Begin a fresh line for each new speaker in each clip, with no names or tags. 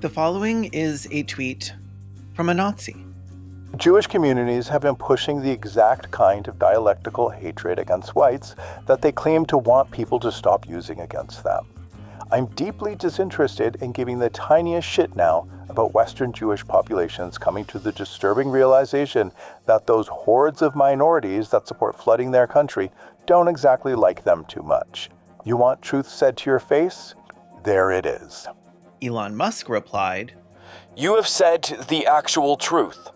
The following is a tweet from a Nazi.
Jewish communities have been pushing the exact kind of dialectical hatred against whites that they claim to want people to stop using against them. I'm deeply disinterested in giving the tiniest shit now about Western Jewish populations coming to the disturbing realization that those hordes of minorities that support flooding their country don't exactly like them too much. You want truth said to your face? There it is.
Elon Musk replied,
"You have said the actual truth."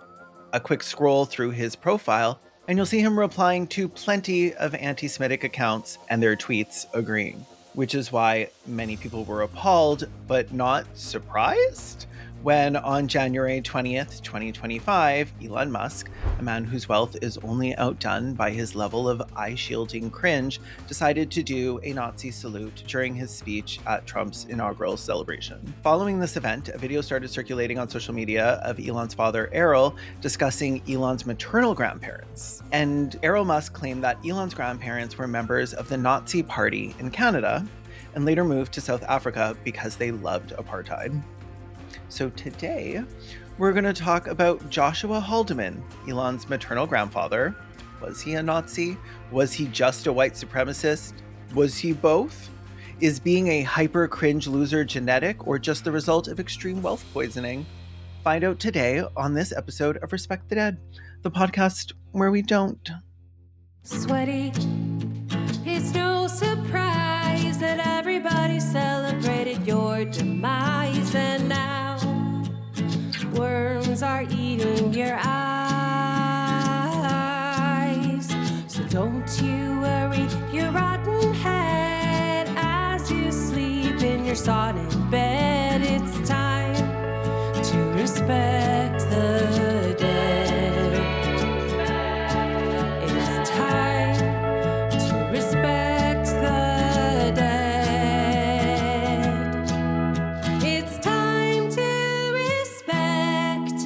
A quick scroll through his profile, and you'll see him replying to plenty of anti-Semitic accounts and their tweets agreeing, which is why many people were appalled, but not surprised, when on January 20th, 2025, Elon Musk, a man whose wealth is only outdone by his level of eye-shielding cringe, decided to do a Nazi salute during his speech at Trump's inaugural celebration. Following this event, a video started circulating on social media of Elon's father, Errol, discussing Elon's maternal grandparents. And Errol Musk claimed that Elon's grandparents were members of the Nazi Party in Canada, and later moved to South Africa because they loved apartheid. So today, we're going to talk about Joshua Halderman, Elon's maternal grandfather. Was he a Nazi? Was he just a white supremacist? Was he both? Is being a hyper cringe loser genetic or just the result of extreme wealth poisoning? Find out today on this episode of Respect the Dead, the podcast where we don't.
Sweaty, it's no surprise that everybody celebrated your demise, and now worms are eating your eyes. So don't you worry your rotten head as you sleep in your sodden bed. It's time to respect the dead. It's time to respect the dead. It's time to respect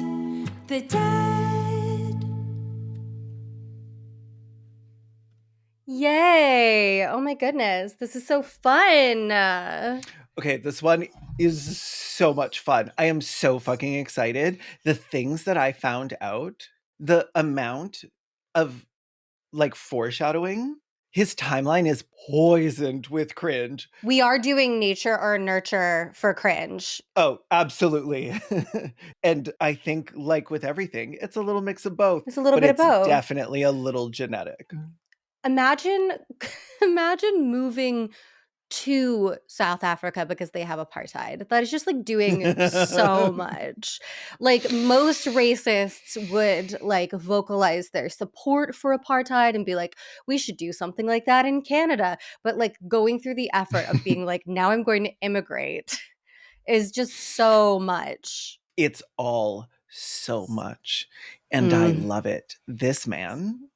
the dead.
Yay! Oh my goodness, this is so fun.
Okay, this one is so much fun. I am so fucking excited. The things that I found out, the amount of foreshadowing, his timeline is poisoned with cringe.
We are doing nature or nurture for cringe.
Oh, absolutely. And I think, like with everything, it's a little mix of both.
It's a little
but
bit of both.
Definitely a little genetic.
Imagine moving to South Africa because they have apartheid. That is just doing so much. Most racists would vocalize their support for apartheid and be like, we should do something like that in Canada. But going through the effort of being now I'm going to immigrate is just so much.
It's all so much. And I love it. This man,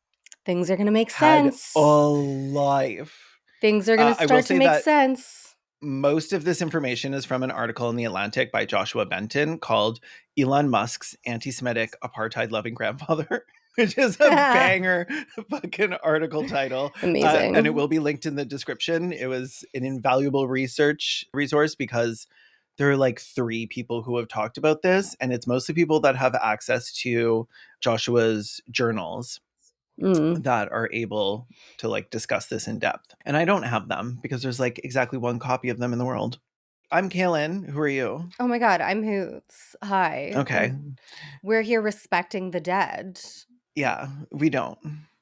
things are going to make sense.
A life.
Things are going to start to make sense.
Most of this information is from an article in The Atlantic by Joshua Benton called Elon Musk's Anti-Semitic Apartheid-Loving Grandfather, which is a banger fucking article title.
Amazing.
And it will be linked in the description. It was an invaluable research resource because there are 3 people who have talked about this, and it's mostly people that have access to Joshua's journals. That are able to discuss this in depth. And I don't have them because there's exactly 1 copy of them in the world. I'm Kaylin. Who are you?
Oh my God, I'm Hoots. Hi.
Okay.
We're here respecting the dead.
Yeah, we don't.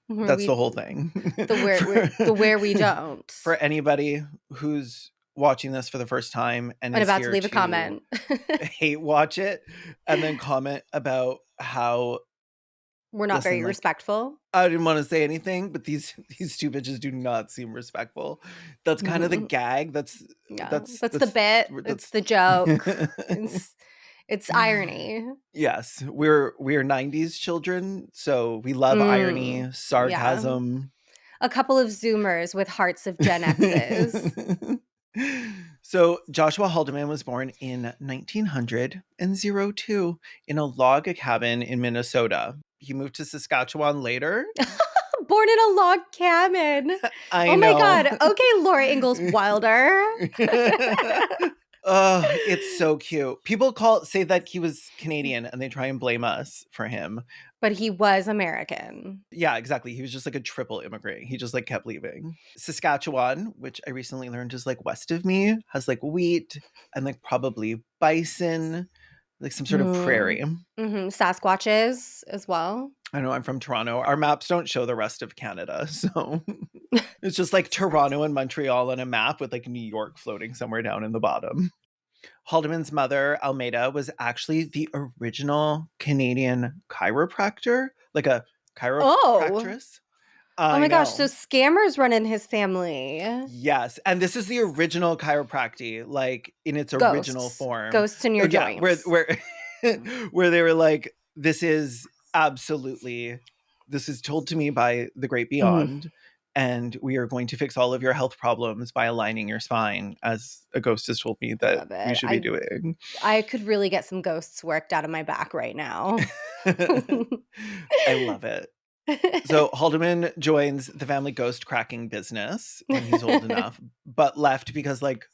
That's the whole thing.
Where we don't.
For anybody who's watching this for the first time and is
about
here
to leave a comment.
hate watch it and then comment about how
we're not very respectful.
I didn't want to say anything, but these 2 bitches do not seem respectful. That's kind of the gag. That's
the bit. It's the joke. It's irony.
Yes, we're 90s children, so we love irony, sarcasm.
Yeah. A couple of Zoomers with hearts of Gen X's.
So Joshua Halderman was born in 1902 in a log cabin in Minnesota. He moved to Saskatchewan later.
Born in a log cabin.
I know.
My God. Okay, Laura Ingalls Wilder.
It's so cute. People say that he was Canadian and they try and blame us for him.
But he was American.
Yeah, exactly. He was just like a triple immigrant. He just like kept leaving. Saskatchewan, which I recently learned is like west of me, has like wheat and like probably bison, like some sort of prairie.
Sasquatches as well.
I know I'm from Toronto. Our maps don't show the rest of Canada. So it's just like Toronto and Montreal on a map with like New York floating somewhere down in the bottom. Haldeman's mother, Almeida, was actually the original Canadian chiropractor, like a chiropractress.
Oh my gosh, so
know.
scammers run in his family.
Yes, and this is the original chiropractic, like in its original form.
Ghosts in your
Yeah,
joints.
where where they were like, this is told to me by the great beyond. And we are going to fix all of your health problems by aligning your spine, as a ghost has told me that we should be doing.
I could really get some ghosts worked out of my back right now.
I love it. So Halderman joins the family ghost cracking business when he's old enough, but left because, like,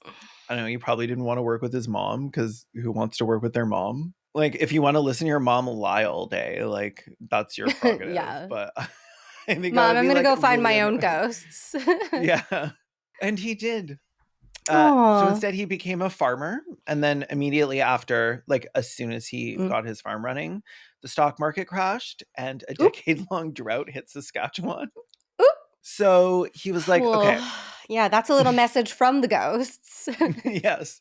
I don't know, he probably didn't want to work with his mom, because who wants to work with their mom? Like, if you want to listen to your mom lie all day, like, that's your prerogative.
Yeah.
But I think
Mom, I'm going to go find my own ghosts.
Yeah. And he did. So instead he became a farmer, and then immediately after, like as soon as he got his farm running, the stock market crashed and a decade-long drought hit Saskatchewan. So he was like, okay.
Yeah, that's a little message from the ghosts.
Yes.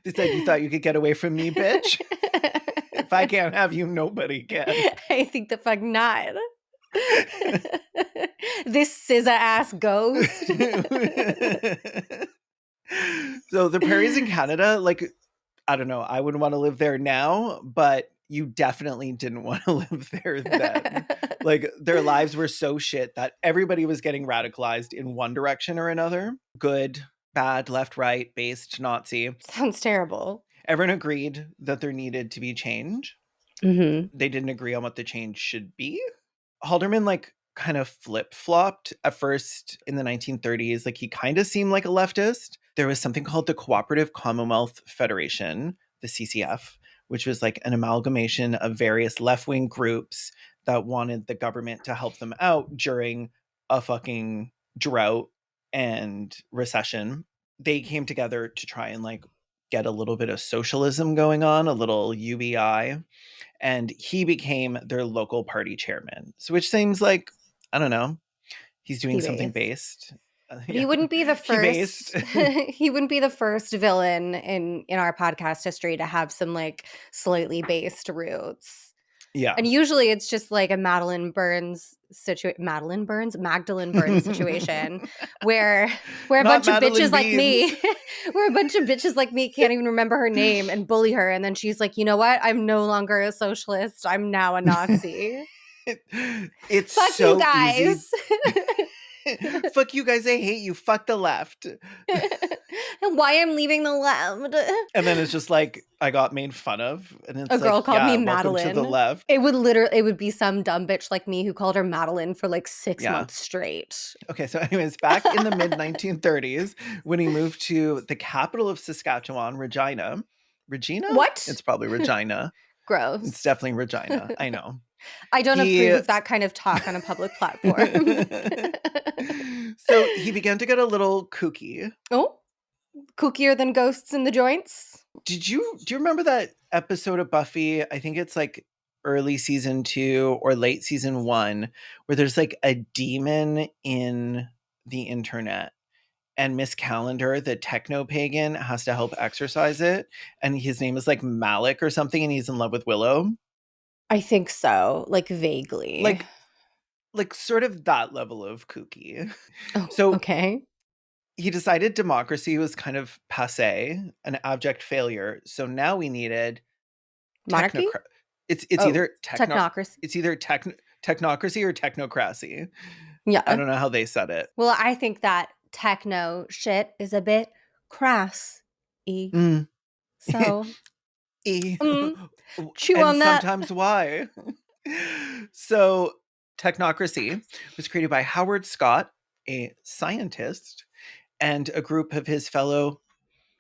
They said, you thought you could get away from me, bitch? If I can't have you, nobody can.
I think the fuck not. This scissor-ass ghost.
So the prairies in Canada, like, I don't know, I wouldn't want to live there now, but you definitely didn't want to live there then. Like, their lives were so shit that everybody was getting radicalized in one direction or another. Good, bad, left, right, based, Nazi.
Sounds terrible.
Everyone agreed that there needed to be change. They didn't agree on what the change should be. Halderman, like, kind of flip-flopped at first in the 1930s. Like, he kind of seemed like a leftist. There was something called the Cooperative Commonwealth Federation, the CCF, which was like an amalgamation of various left-wing groups that wanted the government to help them out during a fucking drought and recession. They came together to try and like get a little bit of socialism going on, a little UBI. And he became their local party chairman. So, which seems like, I don't know, he's doing something based.
He wouldn't be the first. He wouldn't be the first villain in our podcast history to have some like slightly based roots.
Yeah.
And usually it's just like a Magdalene Burns situation where a bunch of bitches like me where a bunch of bitches like me can't even remember her name and bully her, and then she's like, you know what, I'm no longer a socialist, I'm now a Nazi.
It's
fuck
so
you guys.
Fuck you guys, I hate you, fuck the left.
And why I'm leaving the left.
And then it's just like, I got made fun of, and it's
a girl
like,
called me Madeline
to the left.
It would be some dumb bitch like me who called her Madeline for like 6 months straight.
Okay, so anyways, back in the mid 1930s, when he moved to the capital of Saskatchewan, Regina.
What?
It's probably Regina.
Gross.
It's definitely Regina. I know.
I don't approve of that kind of talk on a public platform.
So he began to get a little kooky.
Oh, kookier than ghosts in the joints?
Do you remember that episode of Buffy? I think it's like early season 2 or late season 1, where there's like a demon in the internet. And Miss Calendar, the techno pagan, has to help exorcise it. And his name is like Malik or something, and he's in love with Willow.
I think so, like vaguely.
Like sort of that level of kooky.
Oh,
so
okay.
He decided democracy was kind of passé, an abject failure. So now we needed
monarchy.
It's either
technocracy.
It's either technocracy or technocracy.
Yeah,
I don't know how they said it.
Well, I think that techno shit is a bit crass. So chew on that.
Sometimes why? So Technocracy was created by Howard Scott, a scientist, and a group of his fellow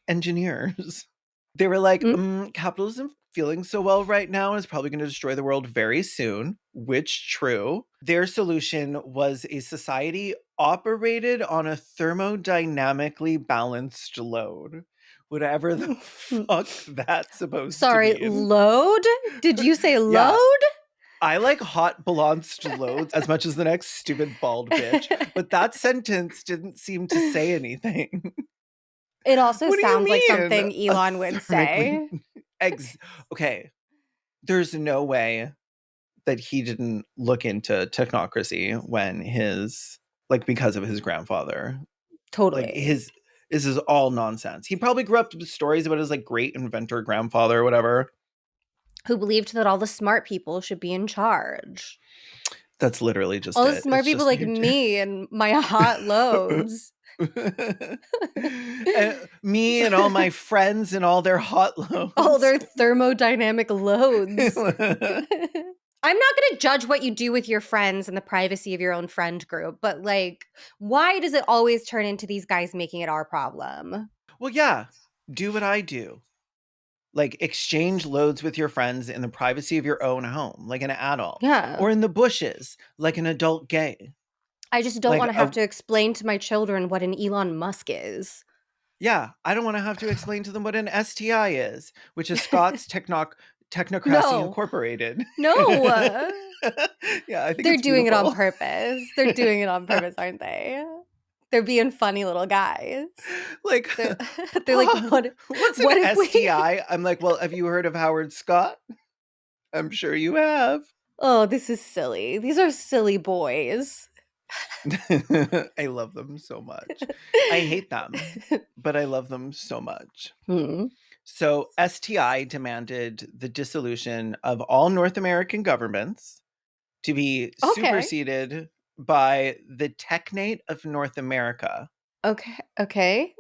engineers. They were like,
Mm.
capitalism feeling so well right now is probably going to destroy the world very soon, which true. Their solution was a society operated on a thermodynamically balanced load. Whatever the fuck that's supposed to
Sorry,
mean.
load? Did you say
Yeah.
load?
I like hot balanced loads as much as the next stupid bald bitch, but that sentence didn't seem to say anything.
It also
What do you
sounds like
mean?
something
A
Elon would say.
Okay, there's no way that he didn't look into technocracy when because of his grandfather.
Totally.
This is all nonsense. He probably grew up with stories about his great inventor grandfather or whatever.
Who believed that all the smart people should be in charge.
That's literally just
All
it.
the smart
It's
people
just
like me and my hot loads.
me and all my friends and all their hot loads.
All their thermodynamic loads. I'm not going to judge what you do with your friends in the privacy of your own friend group, but why does it always turn into these guys making it our problem?
Well, yeah, do what I do. Exchange loads with your friends in the privacy of your own home, like an adult.
Yeah.
Or in the bushes, like an adult gay.
I just don't want to have to explain to my children what an Elon Musk is.
Yeah, I don't want to have to explain to them what an STI is, which is Scott's Technocracy
No.
Incorporated.
No.
Yeah, I think
They're
it's
doing it on
beautiful.
purpose. They're doing it on purpose, aren't they? They're being funny little guys. They're like,
what's
what
an
if
STI? I'm like, well, have you heard of Howard Scott? I'm sure you have.
Oh, this is silly. These are silly boys.
I love them so much. I hate them, but I love them so much. So STI demanded the dissolution of all North American governments to be superseded by the Technate of North America.
Okay.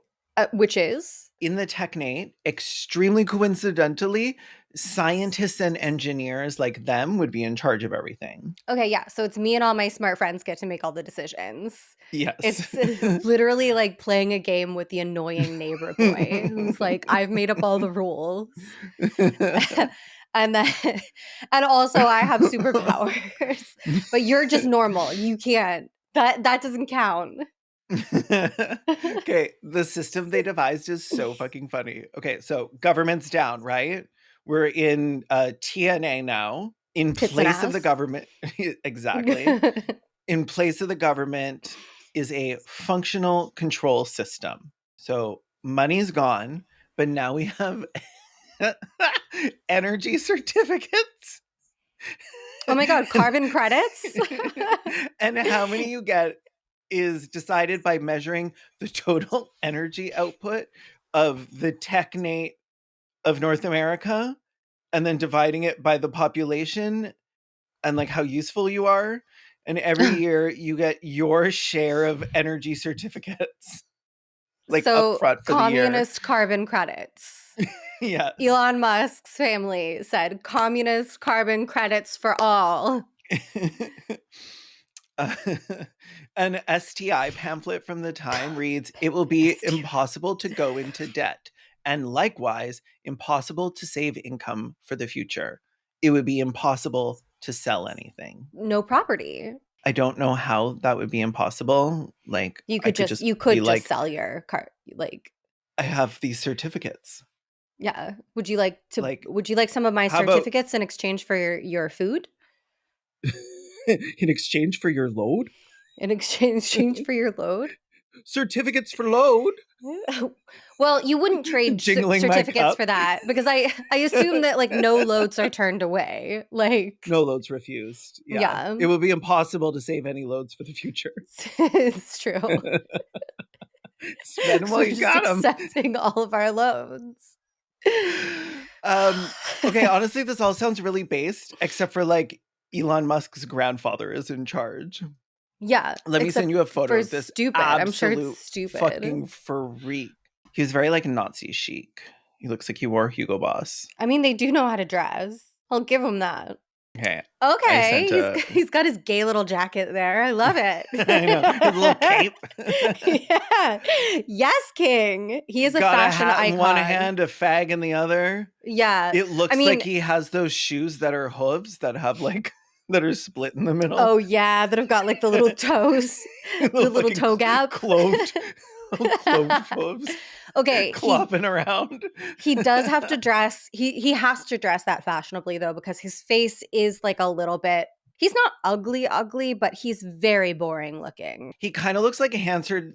Which is?
In the Technate, extremely coincidentally, scientists and engineers like them would be in charge of everything.
Okay, yeah. So it's me and all my smart friends get to make all the decisions.
Yes.
It's literally like playing a game with the annoying neighbor boy who's like, I've made up all the rules. And also I have superpowers. But you're just normal. You can't. That doesn't count.
Okay, the system they devised is so fucking funny. Okay, so government's down, right? We're in TNA now. In place of the government, exactly. In place of the government is a functional control system. So money's gone, but now we have energy certificates.
Oh my God, carbon credits?
And how many you get is decided by measuring the total energy output of the Technate of North America and then dividing it by the population and how useful you are. And every year you get your share of energy certificates.
So
upfront for the year.
Communist carbon credits.
Yes.
Elon Musk's family said communist carbon credits for all.
An STI pamphlet from the time reads, "It will be impossible to go into debt, and likewise impossible to save income for the future. It would be impossible to sell anything."
No property.
I don't know how that would be impossible.
You could just sell your car.
I have these certificates.
Yeah. Would you like some of my certificates in exchange for your food?
In exchange for your load?
In exchange for your load?
Certificates for load?
Well, you wouldn't trade certificates for that because I assume that no loads are turned away.
No loads refused. Yeah. It would be impossible to save any loads for the future.
It's true.
Spend them while you got them.
Accepting all of our loads.
Okay, honestly, this all sounds really based, except for Elon Musk's grandfather is in charge.
Yeah.
Let me send you a photo of this
stupid. I'm sure it's stupid.
Fucking freak. He was very Nazi chic. He looks like he wore Hugo Boss.
I mean, they do know how to dress. I'll give him that.
Okay. I
Okay,
sent a.
he's got his gay little jacket there. I love it.
I know his little cape.
Yeah. Yes, King. He is a
Got a
fashion
hat in one
icon.
hand, a fag in the other.
Yeah.
It looks
I mean,
like he has those shoes that are hooves that have like that are split in the middle.
oh yeah, that have got like the little toes, the little
Fucking
toe gap.
cloved hooves
Okay,
clopping around.
he does have to dress. He has to dress that fashionably though, because his face is like a little bit. He's not ugly, but he's very boring looking.
He kind of looks like a handsome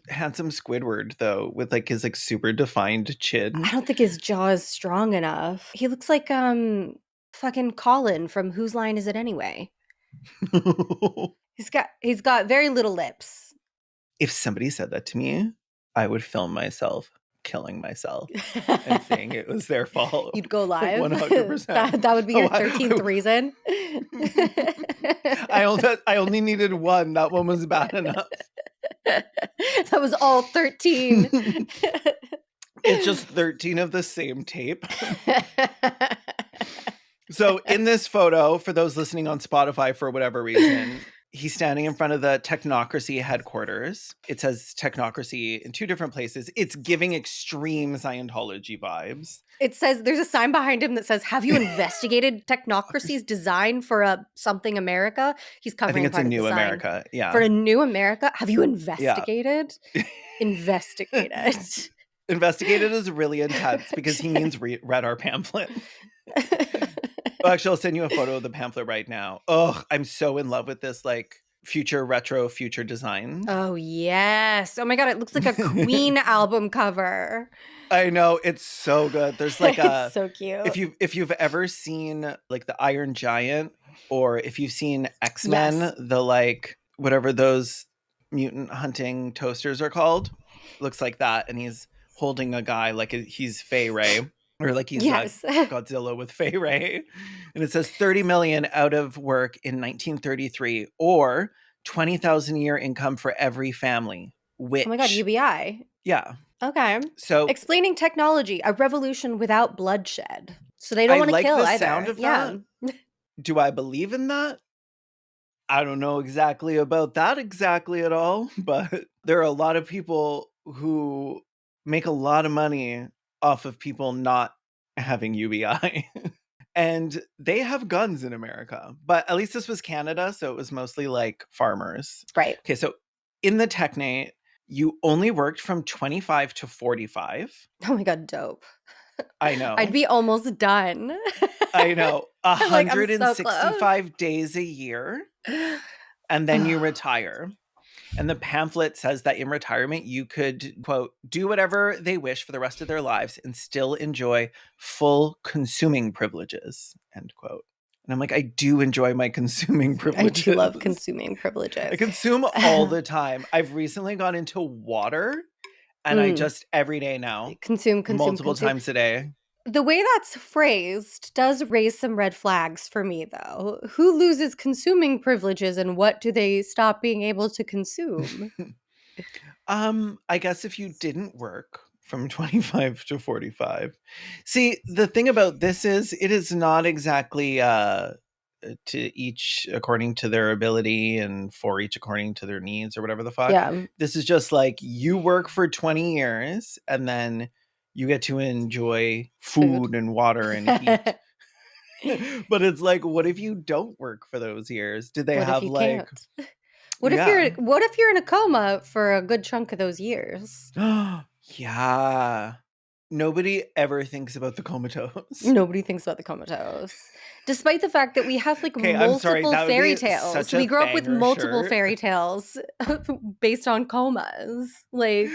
Squidward though, with like his like super defined chin.
I don't think his jaw is strong enough. He looks like fucking Colin from Whose Line Is It Anyway? He's got very little lips.
If somebody said that to me, I would film myself killing myself and saying it was their fault.
You'd go live.
100%.
That would be your 13th reason.
I only needed one. That one was bad enough.
That was all 13.
It's just 13 of the same tape. So in this photo, for those listening on Spotify for whatever reason, he's standing in front of the Technocracy headquarters. It says Technocracy in two different places. It's giving extreme Scientology vibes.
It says there's a sign behind him that says, "Have you investigated Technocracy's design for a something America?" He's covering.
I think it's
part
a
of the
new
sign.
America. Yeah.
For a new America, have you investigated? Yeah. Investigated.
Investigated is really intense because he means read our pamphlet. Oh, actually, I'll send you a photo of the pamphlet right now. Oh, I'm so in love with this like retro future design.
Oh yes. Oh my god, it looks like a Queen album cover.
I know, it's so good. There's like a
it's so cute.
If you've ever seen like the Iron Giant, or if you've seen X-Men, yes, the like whatever those mutant hunting toasters are called, looks like that, and he's holding a guy like he's Fay Ray. Or like he's
yes.
Godzilla with Fay Ray. And it says 30 million out of work in 1933, or 20,000 a year income for every family. Which,
oh my god, UBI.
Yeah.
Okay.
So
explaining technology, a revolution without bloodshed. So they don't want to kill
the
either.
Sound of that. Do I believe in that? I don't know exactly about that exactly at all, but there are a lot of people who make a lot of money off of people not having UBI. And they have guns in America. But at least this was Canada, so it was mostly like farmers.
Right.
Okay, so in the Technate, you only worked from 25 to 45.
Oh my god, dope.
I know.
I'd be almost done.
I know. 165
like,
days a year. And then you retire. And the pamphlet says that in retirement, you could, quote, do whatever they wish for the rest of their lives and still enjoy full consuming privileges, end quote. And I'm like, I do enjoy my consuming privileges.
I do love consuming privileges.
I consume all the time. I've recently got into water, and I just every day now
consume
multiple times a day.
The way that's phrased does raise some red flags for me, though. Who loses consuming privileges, and what do they stop being able to consume?
I guess if you didn't work from 25 to 45. See, the thing about this is it is not exactly to each according to their ability and for each according to their needs or whatever the fuck.
Yeah.
This is just like you work for 20 years and then you get to enjoy food and water and heat. But it's like, what if you don't work for those years? Do they have like
can't? What if you're in a coma for a good chunk of those years?
Yeah. Nobody ever thinks about the comatose.
Nobody thinks about the comatose. Despite the fact that we have like multiple fairy tales. We grew up with multiple fairy tales based on comas. Like,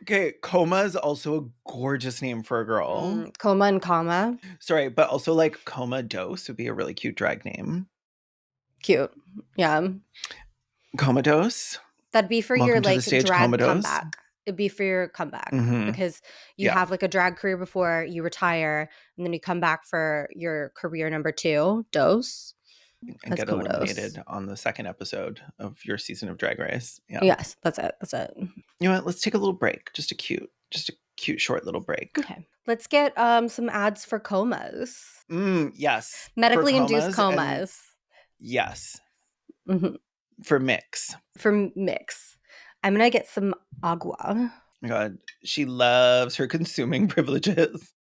okay, coma is also a gorgeous name for a girl.
Coma and comma.
Sorry, but also like Comatose would be a really cute drag name.
Cute. Yeah.
Comatose.
That'd be for your like drag comeback. It'd be for your comeback because you have like a drag career before you retire, and then you come back for your career number 2, dose.
And get eliminated on the second episode of your season of Drag Race. Yeah.
Yes, that's it. That's it.
You know what? Let's take a little break. Just a cute short little break.
Okay. Let's get some ads for comas.
Yes.
Medically induced comas.
Yes.
Mhm.
For mix.
For mix. I'm gonna get some agua.
Oh my God. She loves her consuming privileges.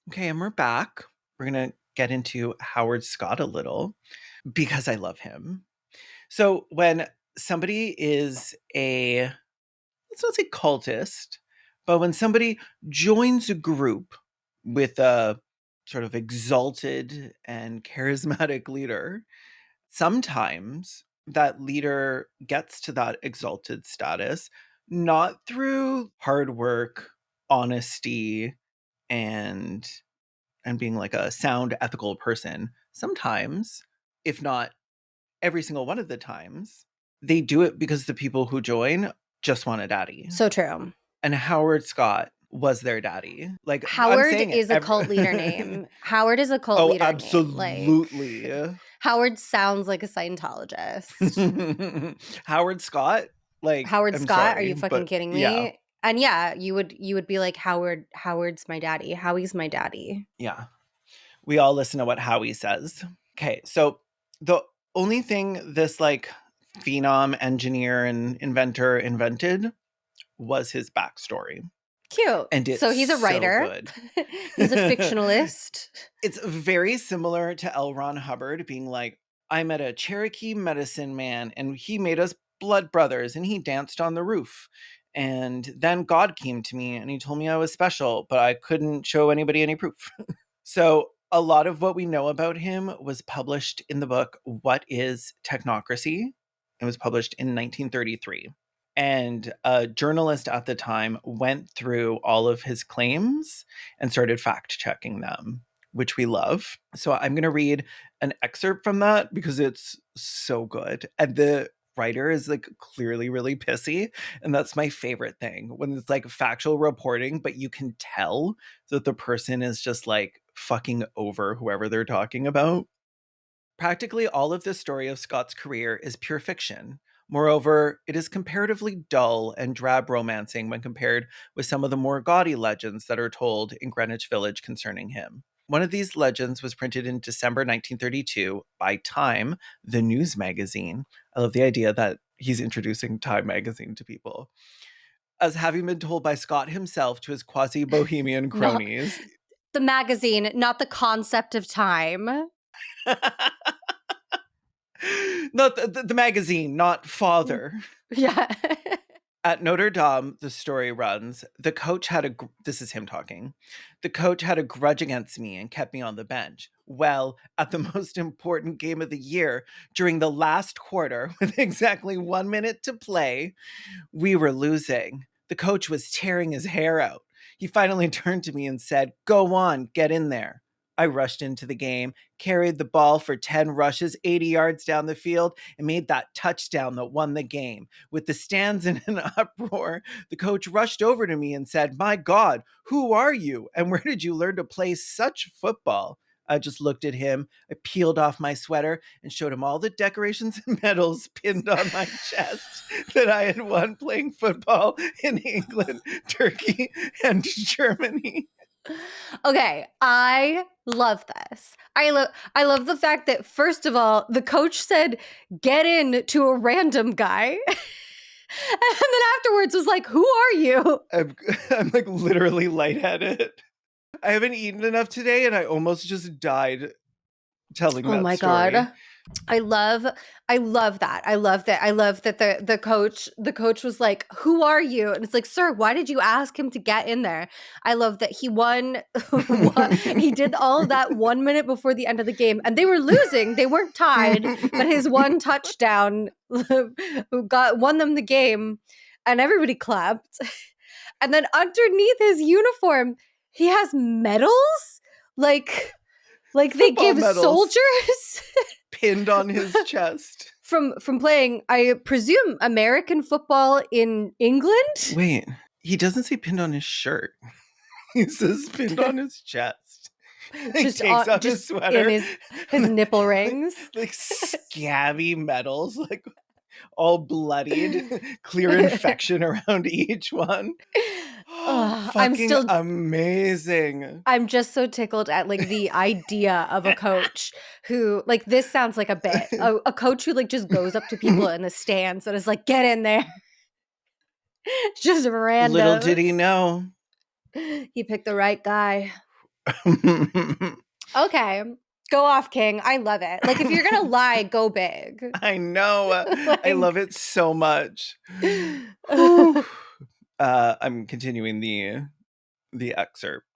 Okay, and we're back. We're going to get into Howard Scott a little because I love him. So when somebody is let's not say cultist, but when somebody joins a group with a sort of exalted and charismatic leader, sometimes that leader gets to that exalted status not through hard work, honesty, and being like a sound ethical person. Sometimes, if not every single one of the times, they do it because the people who join just want a daddy.
So true.
And Howard Scott was their daddy. Like, I'm
Howard
saying
is a cult leader name. Howard is a cult
Oh,
leader name.
absolutely.
Like, Howard sounds like a Scientologist.
Howard Scott? Like,
Howard
I'm
Scott?
sorry,
Are you fucking
but
kidding me?
yeah.
And yeah, you would be like, Howard's my daddy. Howie's my daddy.
Yeah. We all listen to what Howie says. Okay, so the only thing this like phenom engineer and inventor invented was his backstory.
Cute.
And it's
so he's a writer.
So good.
He's a fictionalist.
It's very similar to L. Ron Hubbard being like, I met a Cherokee medicine man and he made us blood brothers and he danced on the roof. And then God came to me and he told me I was special, but I couldn't show anybody any proof. So a lot of what we know about him was published in the book, What is Technocracy? It was published in 1933. And a journalist at the time went through all of his claims and started fact checking them, which we love. So I'm going to read an excerpt from that because it's so good. And the writer is like clearly really pissy. And that's my favorite thing when it's like factual reporting, but you can tell that the person is just like fucking over whoever they're talking about. Practically all of the story of Scott's career is pure fiction. Moreover, it is comparatively dull and drab romancing when compared with some of the more gaudy legends that are told in Greenwich Village concerning him. One of these legends was printed in December 1932 by Time, the news magazine. I love the idea that he's introducing Time magazine to people. As having been told by Scott himself to his quasi-bohemian cronies.
The magazine, not the concept of time.
Not the magazine, not father.
Yeah.
At Notre Dame, the story runs, the coach had this is him talking. The coach had a grudge against me and kept me on the bench. Well, at the most important game of the year, during the last quarter, with exactly 1 minute to play, we were losing. The coach was tearing his hair out. He finally turned to me and said, "Go on, get in there." I rushed into the game, carried the ball for 10 rushes, 80 yards down the field, and made that touchdown that won the game. With the stands in an uproar, the coach rushed over to me and said, "My God, who are you? And where did you learn to play such football?" I just looked at him. I peeled off my sweater and showed him all the decorations and medals pinned on my chest that I had won playing football in England, Turkey, and Germany.
Okay, I love this. I love the fact that, first of all, the coach said, "Get in" to a random guy. And then afterwards was like, "Who are you?"
I'm like literally lightheaded. I haven't eaten enough today and I almost just died telling that story.
Oh my God. I love that. I love that the coach was like, "Who are you?" And it's like, "Sir, why did you ask him to get in there?" I love that he won. He did all of that 1 minute before the end of the game, and they were losing. They weren't tied, but his one touchdown won them the game, and everybody clapped. And then underneath his uniform, he has medals, like they
Football
give
medals.
Soldiers.
Pinned on his chest.
From playing, I presume, American football in England?
Wait, he doesn't say pinned on his shirt. He says pinned on his chest. He
just
takes off his
just
sweater.
in his nipple rings.
Like scabby medals, like all bloodied, clear infection around each one.
Ugh,
Fucking amazing.
I'm just so tickled at like the idea of a coach who like this sounds like a bit. A coach who like just goes up to people in the stands and is like, get in there. Just randos.
Little did he know.
He picked the right guy. Okay. Go off, King. I love it. Like if you're gonna lie, go big.
I know. I love it so much. I'm continuing the excerpt.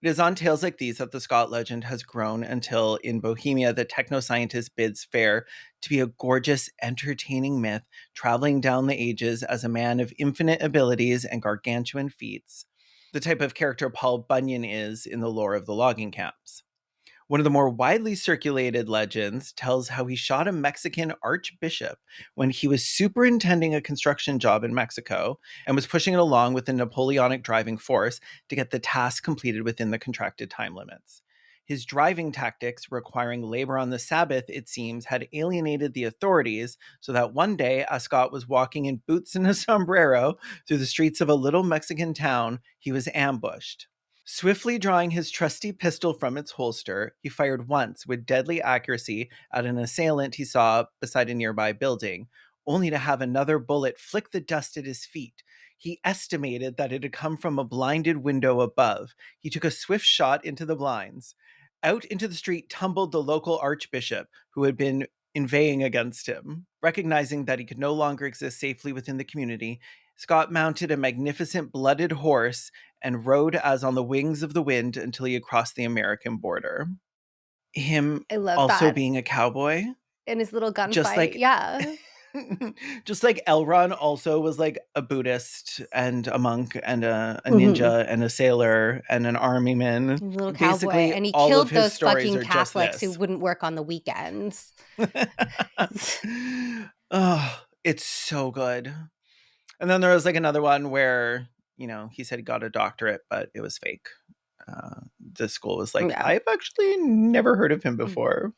It is on tales like these that the Scott legend has grown until in Bohemia, the techno-scientist bids fair to be a gorgeous, entertaining myth traveling down the ages as a man of infinite abilities and gargantuan feats, the type of character Paul Bunyan is in the lore of the logging camps. One of the more widely circulated legends tells how he shot a Mexican archbishop when he was superintending a construction job in Mexico and was pushing it along with the Napoleonic driving force to get the task completed within the contracted time limits. His driving tactics, requiring labor on the Sabbath, it seems, had alienated the authorities, so that one day, as Scott was walking in boots and a sombrero through the streets of a little Mexican town, he was ambushed. Swiftly drawing his trusty pistol from its holster, he fired once with deadly accuracy at an assailant he saw beside a nearby building, only to have another bullet flick the dust at his feet. He estimated that it had come from a blinded window above. He took a swift shot into the blinds. Out into the street tumbled the local archbishop, who had been inveighing against him. Recognizing that he could no longer exist safely within the community, Scott mounted a magnificent blooded horse and rode as on the wings of the wind until he had crossed the American border. Him
I love
also
that.
being a cowboy.
In his little gunfight.
Just like
yeah.
Just like Elrond also was like a Buddhist and a monk and a ninja and a sailor and an army man.
He's a little
Basically,
cowboy. And he
all
killed
of his
those
stories
fucking
are just
Catholics who
this.
wouldn't work on the weekends.
Oh, it's so good. And then there was like another one where, you know, he said he got a doctorate, but it was fake. The school was like,
Yeah.
I've actually never heard of him before.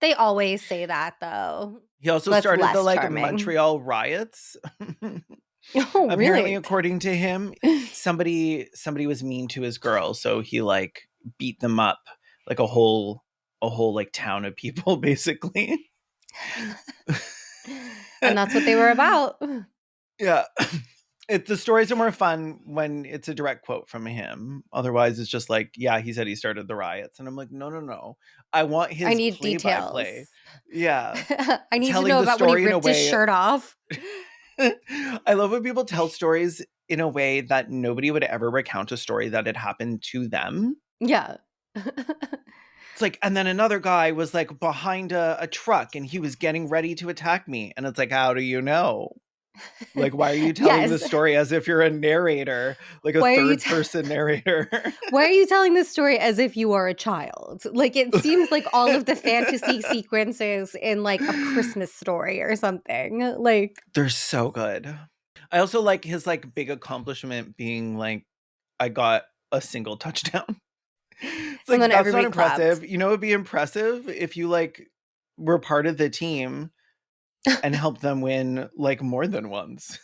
They always say that, though.
He also
That's
started the
less
like
charming.
Montreal riots.
Oh,
Apparently,
really?
according to him, somebody was mean to his girl, so he like beat them up, like a whole like town of people, basically.
And that's what they were about.
Yeah. The stories are more fun when it's a direct quote from him. Otherwise, it's just like, yeah, he said he started the riots. And I'm like, no. I want his
I need
play-by-play.
details.
Yeah.
I need
Telling
to know
the
about when he
story in a
ripped his
way-
shirt off.
I love when people tell stories in a way that nobody would ever recount a story that had happened to them.
Yeah.
It's like, and then another guy was like behind a truck and he was getting ready to attack me. And it's like, how do you know? Like, why are you telling the story as if you're a narrator, like a third-person narrator?
Why are you telling this story as if you are a child? Like, it seems like all of the fantasy sequences in, like, a Christmas story or something. Like,
they're so good. I also like his, like, big accomplishment being, like, I got a single touchdown. It's like, that's not impressive. You know, it'd be impressive if you, like, were part of the team and help them win like more than once.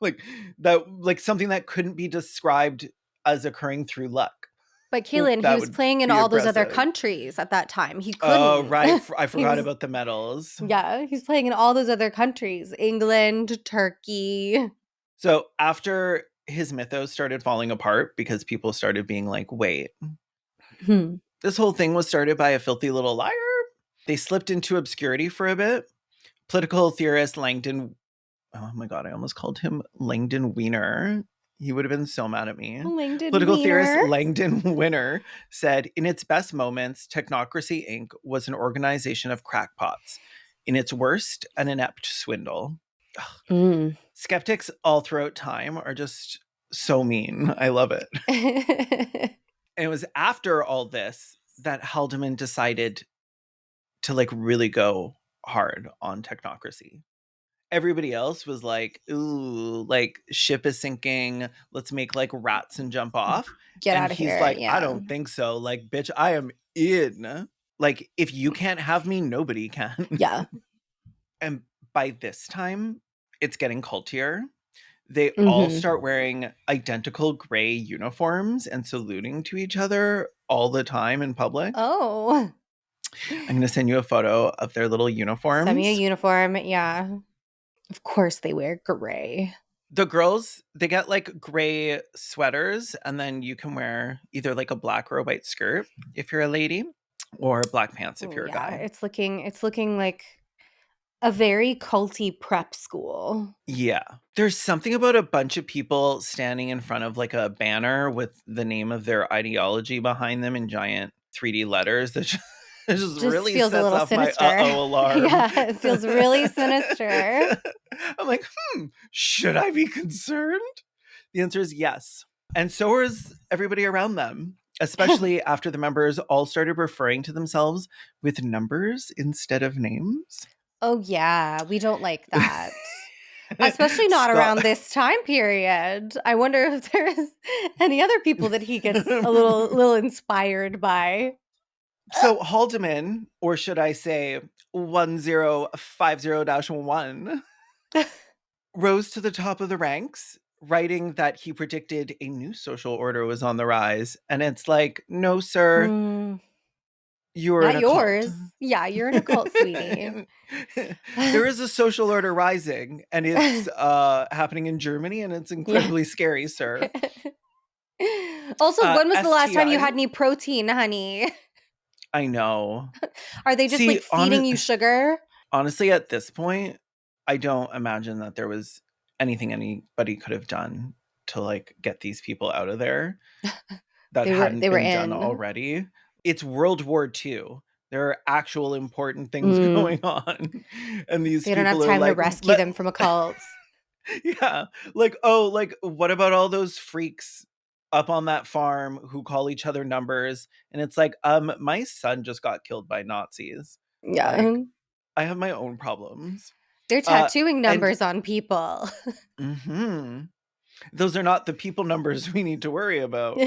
Like that, like something that couldn't be described as occurring through luck.
But Kaylin, he was playing in all those other countries at that time. He couldn't.
Oh, right. I forgot about the medals.
Yeah, he's playing in all those other countries. England, Turkey.
So after his mythos started falling apart because people started being like, wait, this whole thing was started by a filthy little liar. They slipped into obscurity for a bit. Political theorist Langdon, oh my God, I almost called him Langdon Wiener. He would have been so mad at me. Political theorist Langdon Wiener said, in its best moments, Technocracy Inc. was an organization of crackpots. In its worst, an inept swindle. Skeptics all throughout time are just so mean. I love it. And it was after all this that Halderman decided to like really go hard on Technocracy. Everybody else was like, ooh, like ship is sinking. Let's make like rats and jump off.
Get
And
out of
he's
here.
like, I
Yeah.
don't think so. Like, bitch, I am in. Like, if you can't have me, nobody can.
Yeah.
And by this time, it's getting cultier. They all
Mm-hmm.
start wearing identical gray uniforms and saluting to each other all the time in public.
Oh.
I'm going to send you a photo of their little uniforms.
Send me a uniform. Yeah. Of course they wear gray.
The girls, they get like gray sweaters, and then you can wear either like a black or a white skirt if you're a lady, or black pants if
Oh,
you're a
yeah.
guy.
It's looking like a very culty prep school.
Yeah. There's something about a bunch of people standing in front of like a banner with the name of their ideology behind them in giant 3D letters that just
Just
really
feels a
sets
little
off my
sinister.
uh-oh alarm.
Yeah, it feels really sinister.
I'm like, should I be concerned? The answer is yes. And so is everybody around them, especially after the members all started referring to themselves with numbers instead of names.
Oh, yeah. We don't like that. Especially not around this time period. I wonder if there's any other people that he gets a little inspired by.
So Haldeman, or should I say 1050-1, rose to the top of the ranks, writing that he predicted a new social order was on the rise. And it's like, no, sir, you're in
Not
a cult.
yours. Yeah, you're in a cult, sweetie.
There is a social order rising, and it's happening in Germany, and it's incredibly scary, sir.
Also, when was the last time you
STI?
had any protein, honey?
I know.
Are they just
See,
like feeding you sugar?
Honestly, at this point, I don't imagine that there was anything anybody could have done to like get these people out of there that hadn't
they were
been done
in.
already. It's World War II. There are actual important things going on. And these
They don't have
people are
time to
like,
rescue them from a cult.
yeah. Like, oh, like, what about all those freaks up on that farm who call each other numbers? And it's like, my son just got killed by Nazis.
Yeah.
Like, I have my own problems.
They're tattooing numbers on people.
Those are not the people numbers we need to worry about.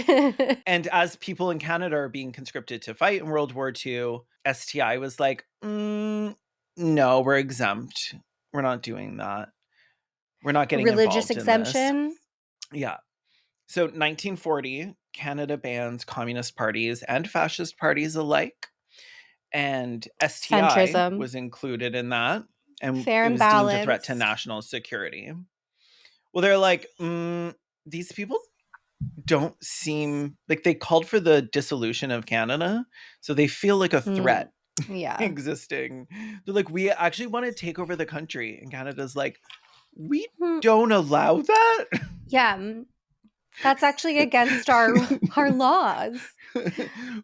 And as people in Canada are being conscripted to fight in World War II, STI was like, no, we're exempt. We're not doing that. We're not getting
Religious
involved in this.
exemption.
Yeah. So 1940, Canada bans communist parties and fascist parties alike. And STI
Centrism.
was included in that. And
Fair
it
and
was deemed a threat to
balanced.
national security. Well, they're like, these people don't seem like they called for the dissolution of Canada. So they feel like a threat existing. They're like, we actually want to take over the country. And Canada's like, we don't allow that.
Yeah. That's actually against our laws.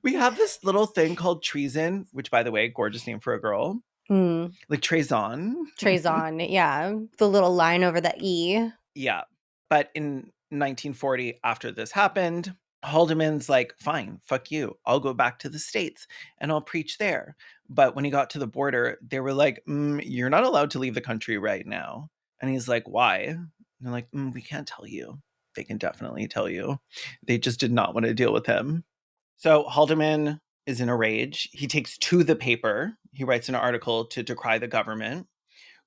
We have this little thing called treason, which, by the way, gorgeous name for a girl. Like treason.
Treason, yeah. The little line over the E.
Yeah. But in 1940, after this happened, Haldeman's like, fine, fuck you. I'll go back to the States and I'll preach there. But when he got to the border, they were like, you're not allowed to leave the country right now. And he's like, why? And they're like, we can't tell you. They can definitely tell you. They just did not want to deal with him. So Haldeman is in a rage. He takes to the paper. He writes an article to decry the government,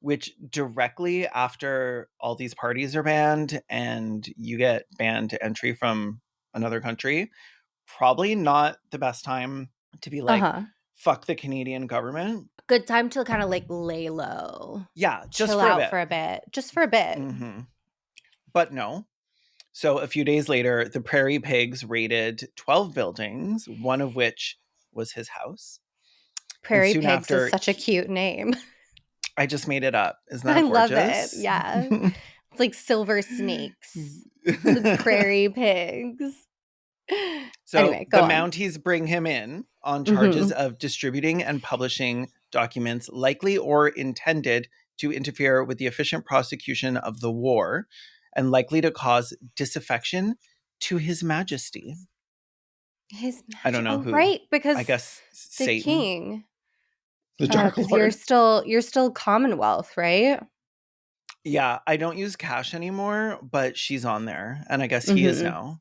which directly after all these parties are banned and you get banned to entry from another country, probably not the best time to be like, fuck the Canadian government.
Good time to kind of like lay low.
Yeah, just
chill
for
out
a bit.
for a bit. Just for a bit.
But no. So a few days later, the Prairie Pigs raided 12 buildings, one of which was his house.
Prairie Pigs is such a cute name.
I just made it up. Isn't that gorgeous?
I love it. Yeah. It's like silver snakes. The Prairie Pigs.
So
anyway,
the Mounties bring him in on charges
Mm-hmm.
of distributing and publishing documents likely or intended to interfere with the efficient prosecution of the war and likely to cause disaffection to His Majesty.
His Majesty.
I don't know who.
Right, because
I guess
the
Satan.
king.
The Dark Lord.
Because you're still Commonwealth, right?
Yeah, I don't use Cash anymore, but she's on there, and I guess he is
Mhm.
now.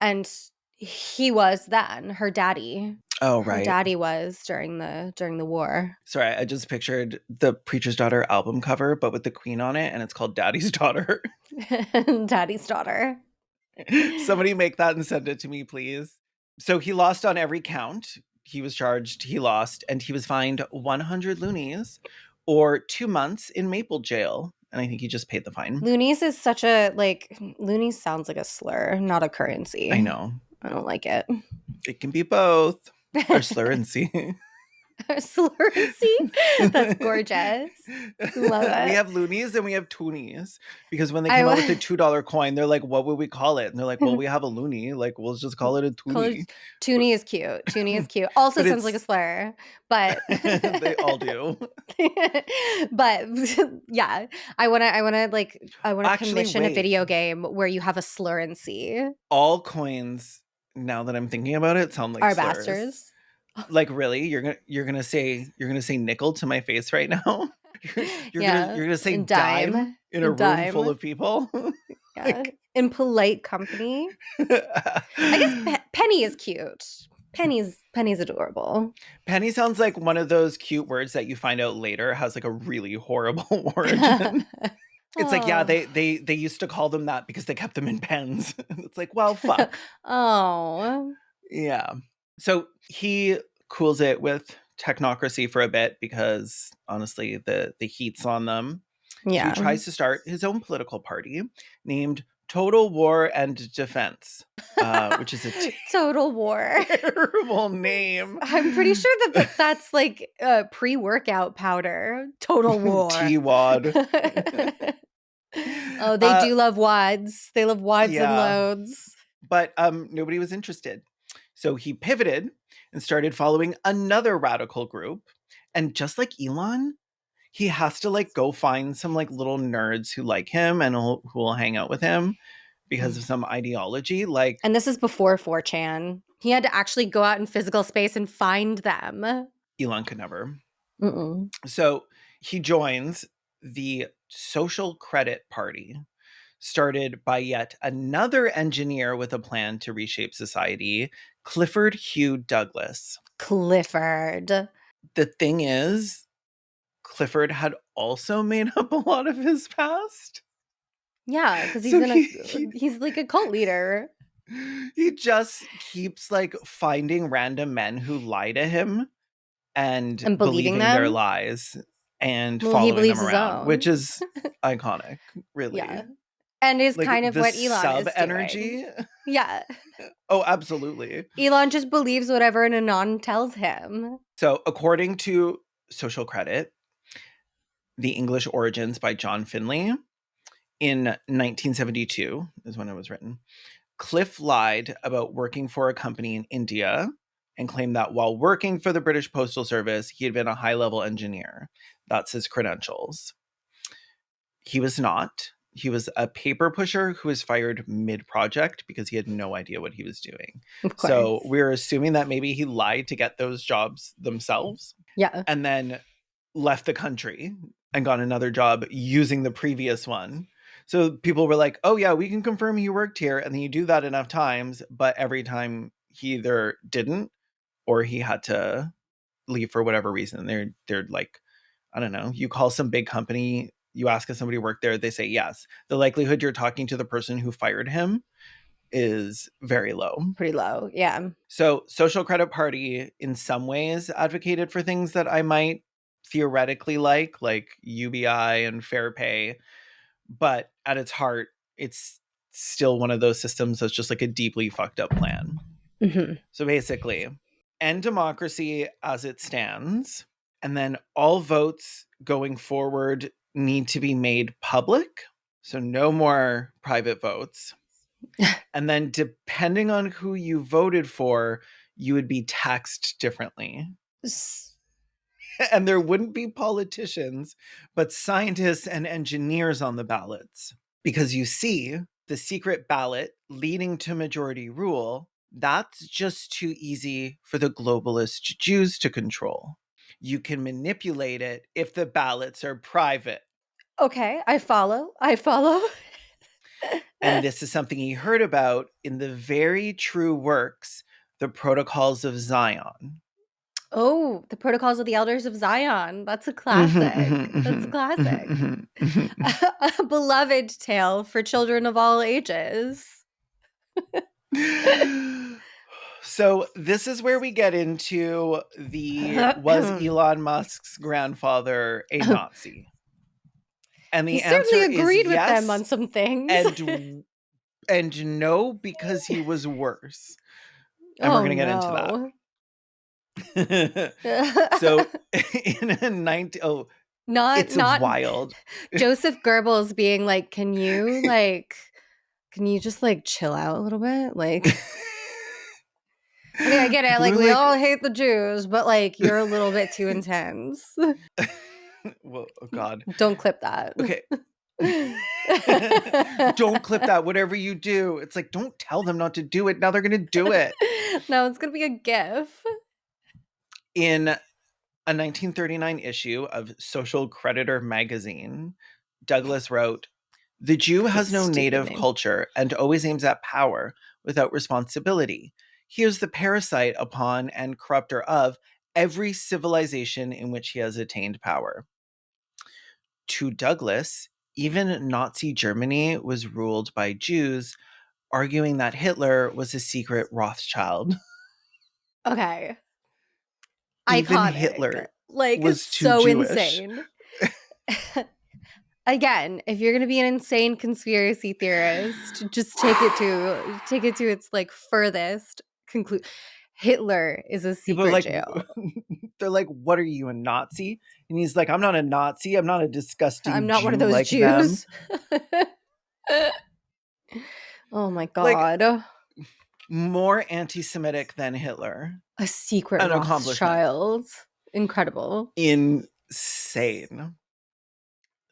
And he was then, her daddy.
Oh,
Her
right.
daddy was during the war.
Sorry, I just pictured the Preacher's Daughter album cover, but with the Queen on it, and it's called Daddy's Daughter.
Daddy's daughter.
Somebody make that and send it to me, please. So he lost on every count. He was charged, he lost, and he was fined 100 loonies or 2 months in Maple jail. And I think he just paid the fine.
Loonies is such a loonies sounds like a slur, not a currency.
I know.
I don't like it.
It can be both. Or slurrency.
Slurrency? That's gorgeous. Love it.
We have loonies and we have toonies. Because when they
I
came out
wa-
with the $2 coin, they're like, what would we call it? And they're like, well, we have a loony. Like, we'll just call it a toonie.
Toonie is cute. Toonie is cute. Also
But
sounds like a slur, but
they all do.
but yeah, I want to
Actually,
commission a
wait.
video game where you have a slurrency.
All coins, now that I'm thinking about it, sound like
Are
slurs.
bastards.
Like, really? You're gonna say nickel to my face right now? You're gonna say
And
dime in a room
dime.
full of people?
Yeah. In polite company. I guess Penny is cute. Penny's adorable.
Penny sounds like one of those cute words that you find out later has like a really horrible origin. It's like, yeah,
Oh.
they used to call them that because they kept them in pens. It's like, well, fuck.
Oh.
Yeah. So he cools it with Technocracy for a bit because honestly, the heat's on them.
Yeah.
He tries to start his own political party named Total War and Defense, which is a
Total War.
terrible name.
I'm pretty sure that's like pre-workout powder. Total War.
T-Wad.
Oh, they do love wads. They love wads and
yeah.
loads.
But nobody was interested. So he pivoted and started following another radical group. And just like Elon, he has to like go find some like little nerds who like him and who will hang out with him because of some ideology. Like,
And this is before 4chan. He had to actually go out in physical space and find them.
Elon could never.
Mm-mm.
So he joins the Social Credit Party, started by yet another engineer with a plan to reshape society, Clifford Hugh Douglas.
Clifford.
The thing is, Clifford had also made up a lot of his past.
Yeah, because he's
So
he's like a cult leader.
He just keeps like finding random men who lie to him and
believing
their
them?
lies and
Well, he
following
believes
them
his
around,
own.
which is iconic, really.
Yeah. And is
Like
kind of
the
what Elon
sub
is
energy.
doing. Yeah.
Oh, absolutely.
Elon just believes whatever an anon tells him.
So, according to Social Credit, The English Origins by John Finley, in 1972 is when it was written, Cliff lied about working for a company in India and claimed that while working for the British Postal Service, he had been a high-level engineer. That's his credentials. He was not. He was a paper pusher who was fired mid-project because he had no idea what he was doing.
Of course.
So we're assuming that maybe he lied to get those jobs themselves.
Yeah.
And then left the country and got another job using the previous one. So people were like, oh yeah, we can confirm he worked here. And then you do that enough times, but every time he either didn't or he had to leave for whatever reason. They're like, I don't know, you call some big company, you ask if somebody worked there, they say yes. The likelihood you're talking to the person who fired him is very low.
Pretty low. Yeah.
So Social Credit Party in some ways advocated for things that I might theoretically like UBI and fair pay. But at its heart, it's still one of those systems that's just like a deeply fucked up plan.
Mm-hmm.
So basically, end democracy as it stands, and then all votes going forward need to be made public. So no more private votes. And then depending on who you voted for, you would be taxed differently. And there wouldn't be politicians, but scientists and engineers on the ballots. Because you see, the secret ballot leading to majority rule, that's just too easy for the globalist Jews to control. You can manipulate it if the ballots are private.
Okay, I follow. I follow.
And this is something he heard about in the very true works, the Protocols of Zion.
Oh, the Protocols of the Elders of Zion. That's a classic. That's a classic. A beloved tale for children of all ages.
So this is where we get into was Elon Musk's grandfather a Nazi? And the
He
answer
certainly
is
agreed with
yes,
them on some things.
and no, because he was worse. And we're
Oh
going to get into
no.
that. So in a 19 oh, it's
Not
wild.
Joseph Goebbels being like, can you just like chill out a little bit? Like, okay, I get it.
People
Like,
are
we
like,
all hate the Jews, but like, you're a little bit too intense.
well, oh God.
Don't clip that.
Okay. Don't clip that, whatever you do. It's like, don't tell them not to do it. Now they're going to do it.
No, it's going to be a GIF.
In a 1939 issue of Social Creditor magazine, Douglas wrote, "The Jew has no
Stupid
native
name.
culture and always aims at power without responsibility. He is the parasite upon and corrupter of every civilization in which he has attained power." To Douglas, even Nazi Germany was ruled by Jews, arguing that Hitler was a secret Rothschild.
Okay.
Even
Iconic.
Hitler
Like,
was too
so
Jewish.
insane. Again, if you're gonna be an insane conspiracy theorist, just take it to its like furthest conclusion. Hitler is a
People are
secret
like,
Jew.
they're like, "What are you, a Nazi?" And he's like, "I'm not a Nazi. I'm not a disgusting
I'm not
Jew
one of those
like
Jews.
them."
Oh my
Like,
God.
more anti-Semitic than Hitler.
A secret
An accomplishment.
Rothschild. Incredible.
Insane.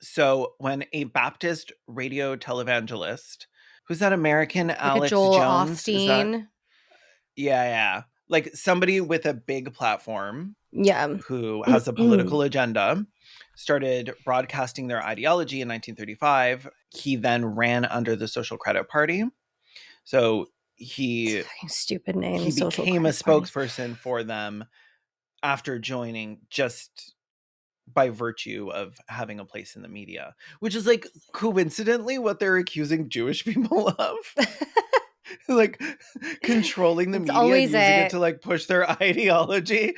So when a Baptist radio televangelist, who's that American
Like
Alex
a Joel
Jones? Is that,
Osteen.
yeah. Like somebody with a big platform
Yeah.
who has a political agenda, started broadcasting their ideology in 1935. He then ran under the Social Credit Party. So he
Fucking stupid name.
he
Social
became a
Credit Party.
spokesperson for them after joining, just by virtue of having a place in the media, which is like coincidentally what they're accusing Jewish people of. Like controlling the
It's
media and
always
using it
it.
to like push their ideology.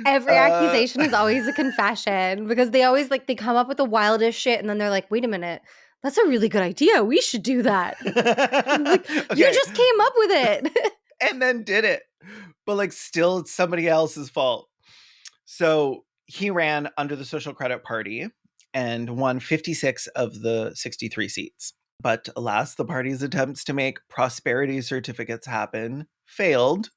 Every accusation is always a confession because they always like they come up with the wildest shit and then they're like, wait a minute, that's a really good idea. We should do that. Like, you
Okay.
just came up with it.
And then did it. But like still it's somebody else's fault. So he ran under the Social Credit Party and won 56 of the 63 seats. But alas, the party's attempts to make prosperity certificates happen failed.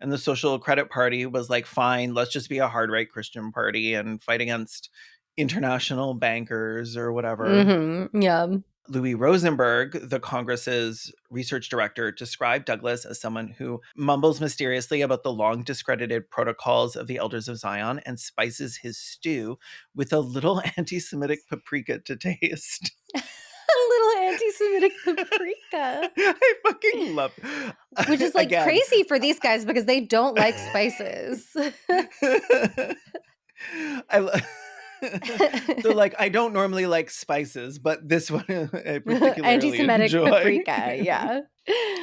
And the Social Credit Party was like, fine, let's just be a hard right Christian party and fight against international bankers or whatever.
Yeah.
Louis Rosenberg, the Congress's research director, described Douglas as someone who mumbles mysteriously about the long discredited protocols of the Elders of Zion and spices his stew with a little anti-Semitic paprika to taste.
A little anti-Semitic paprika.
I fucking love it.
Which is like
Again,
crazy for these guys because they don't like spices.
They're like, I don't normally like spices, but this one I particularly
Anti-Semitic
enjoy.
paprika, yeah.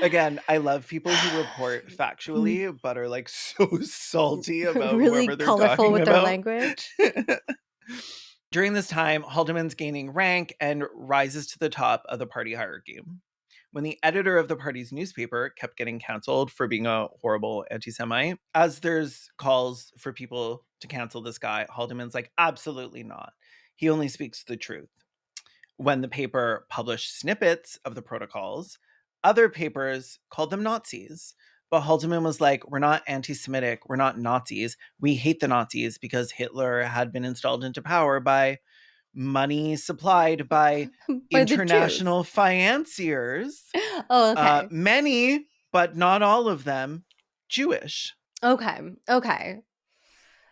Again, I love people who report factually, but are like so salty about
really
whoever they're
colorful
talking
with
about.
their language.
During this time, Haldeman's gaining rank and rises to the top of the party hierarchy. When the editor of the party's newspaper kept getting canceled for being a horrible anti-Semite, as there's calls for people to cancel this guy, Haldeman's like, absolutely not. He only speaks the truth. When the paper published snippets of the protocols, other papers called them Nazis. But Haldeman was like, we're not anti-Semitic, we're not Nazis. We hate the Nazis because Hitler had been installed into power by money supplied by international financiers.
Oh, okay.
Many, but not all of them, Jewish.
Okay.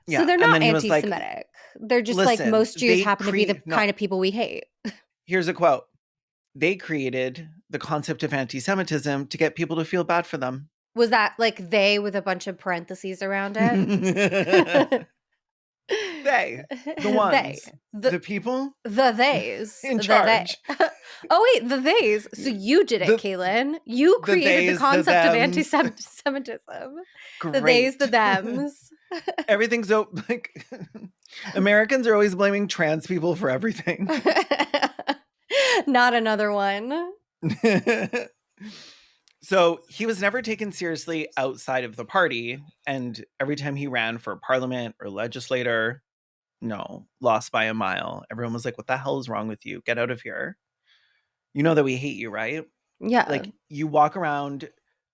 Yeah.
So they're
And
not
then he was like,
anti-Semitic. They're just like
listen,
most Jews
they
happen to be the
no,
kind of people we hate.
here's a quote. They created the concept of anti-Semitism to get people to feel bad for them.
Was that like they with a bunch of parentheses around it?
They, the ones,
They.
the people
The theys.
in
The
charge.
they. Oh, wait, the theys. So you did it, Kaylin. You
the
created the
theys, the
concept of
thems.
anti-Semitism. The
Great.
theys, the thems.
Everything's so like Americans are always blaming trans people for everything.
Not another one.
So he was never taken seriously outside of the party. And every time he ran for parliament or legislator, no, lost by a mile. Everyone was like, what the hell is wrong with you? Get out of here. You know that we hate you, right?
Yeah.
Like you walk around,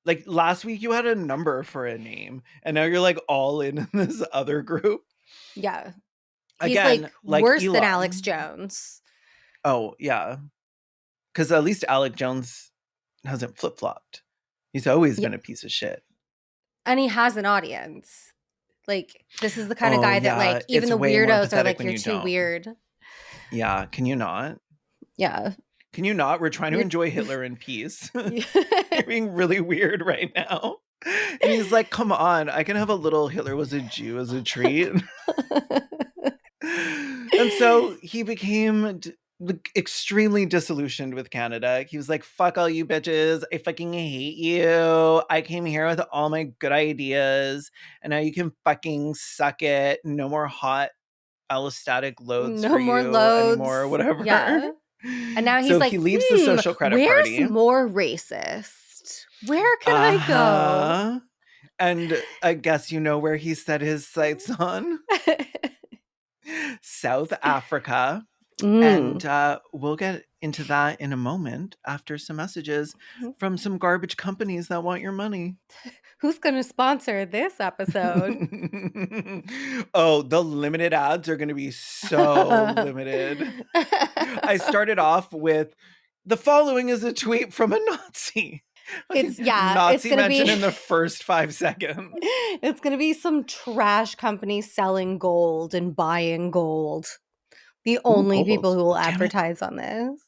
like last week you had a number for a name and now you're like all in this other group.
Yeah. He's
Again,
like worse
Elon.
than Alex Jones.
Oh, yeah. Because at least Alex Jones hasn't flip-flopped. He's always been a piece of shit.
And he has an audience. Like, this is the kind of guy that, like, even
it's
the
way more
weirdos are
pathetic
like,
when
you're
you
too
don't.
weird.
Yeah, can you not?
Yeah.
Can you not? We're trying to enjoy Hitler in peace. You're being really weird right now. And he's like, come on, I can have a little Hitler was a Jew as a treat. And so he became extremely disillusioned with Canada. He was like, fuck all you bitches. I fucking hate you. I came here with all my good ideas. And now you can fucking suck it. No more hot allostatic loads
No
for
more
you
loads.
anymore, whatever.
Yeah. And now he's
so
like,
he leaves the social credit
where's
party.
more racist? Where can I go?
And I guess you know where he set his sights on. South Africa. And we'll get into that in a moment after some messages from some garbage companies that want your money.
Who's going to sponsor this episode?
Oh, the limited ads are going to be so limited. I started off with, the following is a tweet from a Nazi. Nazi mention in the first 5 seconds.
It's going to be some trash company selling gold and buying gold. The only people who will advertise on this.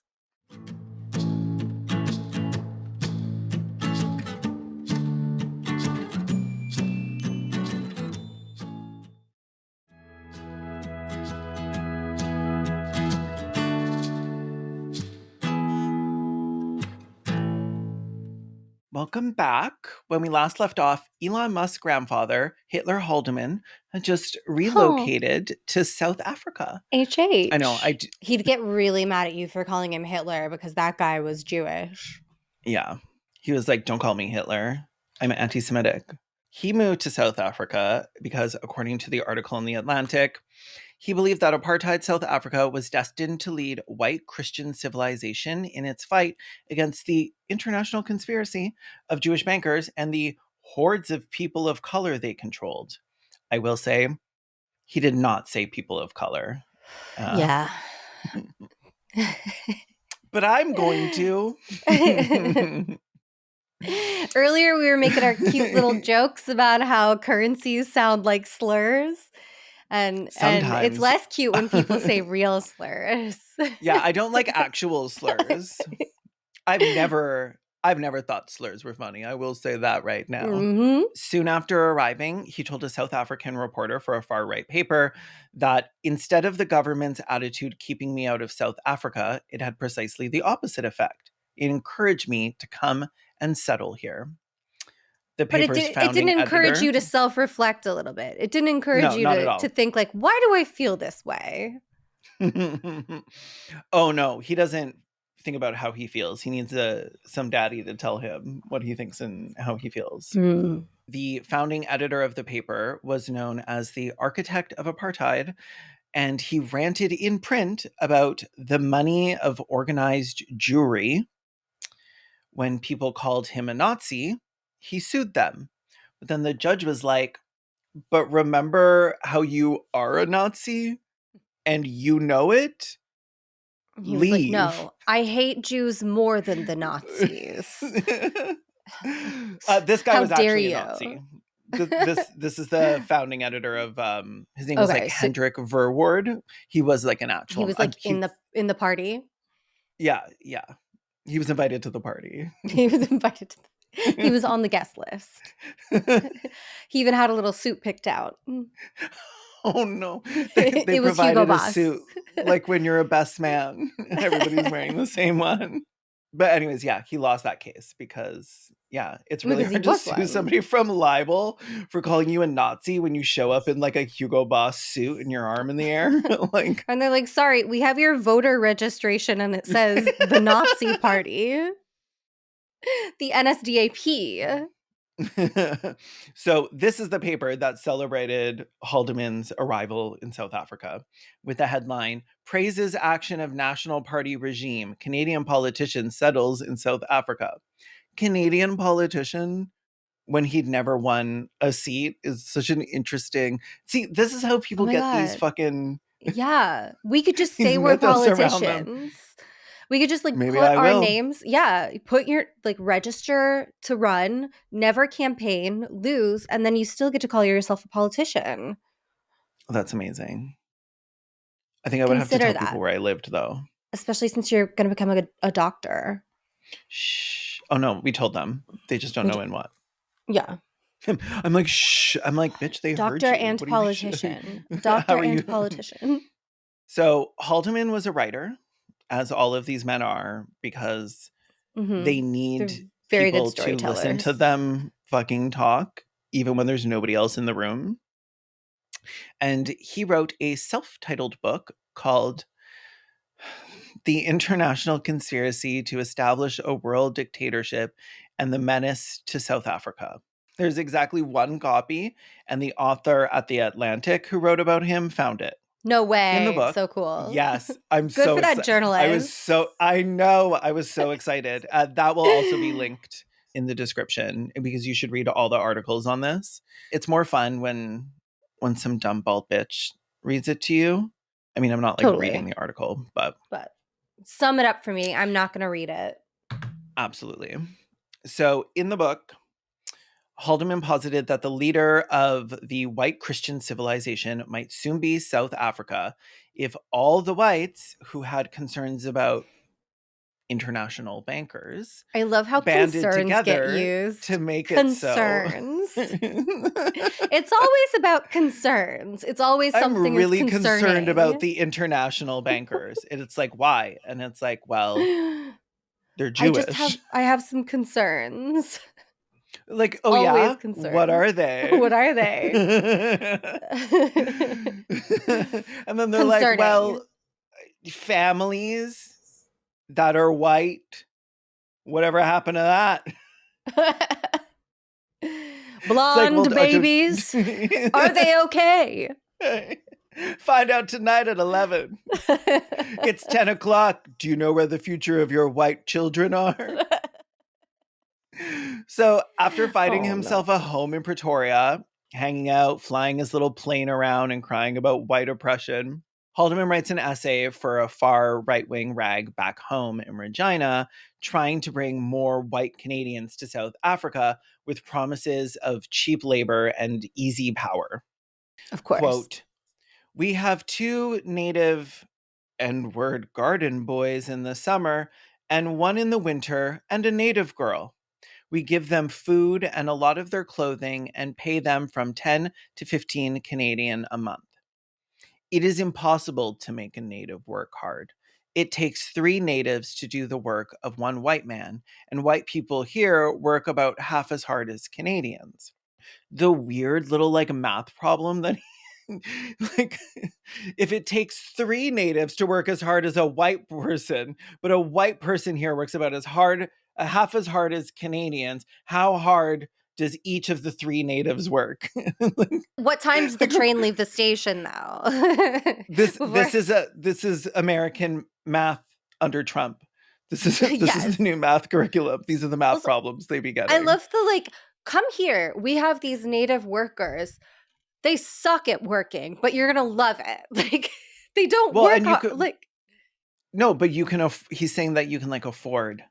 Welcome back. When we last left off, Elon Musk's grandfather, Hitler Halderman, had just relocated to South Africa.
HH.
I know.
He'd get really mad at you for calling him Hitler because that guy was Jewish.
Yeah. He was like, don't call me Hitler. I'm anti-Semitic. He moved to South Africa because, according to the article in The Atlantic, he believed that apartheid South Africa was destined to lead white Christian civilization in its fight against the international conspiracy of Jewish bankers and the hordes of people of color they controlled. I will say, he did not say people of color.
Yeah.
But I'm going to.
Earlier, we were making our cute little jokes about how currencies sound like slurs. And it's less cute when people say real slurs.
Yeah, I don't like actual slurs. I've never thought slurs were funny. I will say that right now.
Mm-hmm.
Soon after arriving, he told a South African reporter for a far-right paper that instead of the government's attitude keeping me out of South Africa, it had precisely the opposite effect. It encouraged me to come and settle here. But it didn't
encourage you to self-reflect a little bit. It didn't encourage you to think like, why do I feel this way?
Oh, no. He doesn't think about how he feels. He needs some daddy to tell him what he thinks and how he feels. The founding editor of the paper was known as the architect of apartheid, and he ranted in print about the money of organized Jewry. When people called him a Nazi, he sued them. But then the judge was like, but remember how you are a Nazi and you know it?
He
Leave.
was like, no, I hate Jews more than the Nazis.
This guy was actually a Nazi. This is the founding editor of his name was like
Okay, so
Hendrik Verwoerd. He was like an
he
actual
was like in the party.
yeah. He was invited to the party.
He was invited to he was on the guest list. He even had a little suit picked out.
Oh no. They
It was Hugo
provided a
Boss.
suit like when you're a best man. Everybody's wearing the same one. But anyways, yeah, he lost that case because it's really
Because he
hard to
was
sue
one.
somebody from libel for calling you a Nazi when you show up in like a Hugo Boss suit and your arm in the air. Like,
And they're like, sorry, we have your voter registration and it says the Nazi Party. The NSDAP.
So this is the paper that celebrated Haldeman's arrival in South Africa with the headline, Praises Action of National Party Regime. Canadian Politician Settles in South Africa. Canadian politician when he'd never won a seat is such an interesting... See, this is how
Oh
people
my
get these
God.
fucking...
Yeah. We could just
These
say we're
mythos around them.
politicians. We could just like
Maybe
put
I
our
will.
names. Yeah. Put your like register to run, never campaign, lose, and then you still get to call yourself a politician.
That's amazing. I think I would have to
Consider
tell people
that.
where I lived, though.
Especially since you're going to become a doctor.
Shh. Oh, no, we told them. They just don't know in what.
Yeah.
I'm like, shh. I'm like, bitch, they heard
Doctor
you.
and
What are you-
politician.
How
Doctor
are you?
and politician.
So Haldeman was a writer, as all of these men are, because
Mhm.
they
They're
need
very
people
good
to listen to
storytellers.
them fucking talk, even when there's nobody else in the room. And he wrote a self-titled book called The International Conspiracy to Establish a World Dictatorship and the Menace to South Africa. There's exactly one copy, and the author at The Atlantic who wrote about him found it.
No
In the
way.
book.
So cool.
Yes, I'm
Good
so
for that
excited.
journalist.
I was so excited. That will also be linked in the description because you should read all the articles on this. It's more fun when some dumb bald bitch reads it to you. I mean, I'm not like
Totally.
reading the article, but
Sum it up for me. I'm not going to read it.
absolutely. So in the book, Haldeman posited that the leader of the white Christian civilization might soon be South Africa if all the whites who had concerns about international bankers
I love how
banded
concerns
together
get used.
to make
Concerns.
it so.
It's always about concerns. It's always something
I'm really
is
concerned about
concerning.
the international bankers. And it's like, why? And it's like, well, they're Jewish.
I have some concerns.
Like, oh
Always
yeah?
concerns.
What are they?
What are they?
And then they're like, well, families that are white, whatever happened to that?
Blonde babies. Are they okay?
Find out tonight at 11. It's 10 o'clock. Do you know where the future of your white children are? So after finding himself a home in Pretoria, hanging out, flying his little plane around and crying about white oppression, Haldeman writes an essay for a far right-wing rag back home in Regina, trying to bring more white Canadians to South Africa with promises of cheap labor and easy power.
Of course.
Quote, we have 2 native N-word garden boys in the summer and 1 in the winter and a native girl. We give them food and a lot of their clothing and pay them from 10 to 15 Canadian a month. It is impossible to make a native work hard. It takes 3 natives to do the work of 1 white man, and white people here work about half as hard as Canadians. The weird little like math problem that like if it takes 3 natives to work as hard as a white person, but a white person here works about as hard, half as hard as Canadians, how hard does each of the 3 natives work?
What time does the train leave the station now?
This is American math under Trump. This is the new math curriculum. These are the math problems they be getting.
I love the like, come here. We have these native workers. They suck at working, but you're gonna love it. Like they don't work like.
No, but you can. He's saying that you can like afford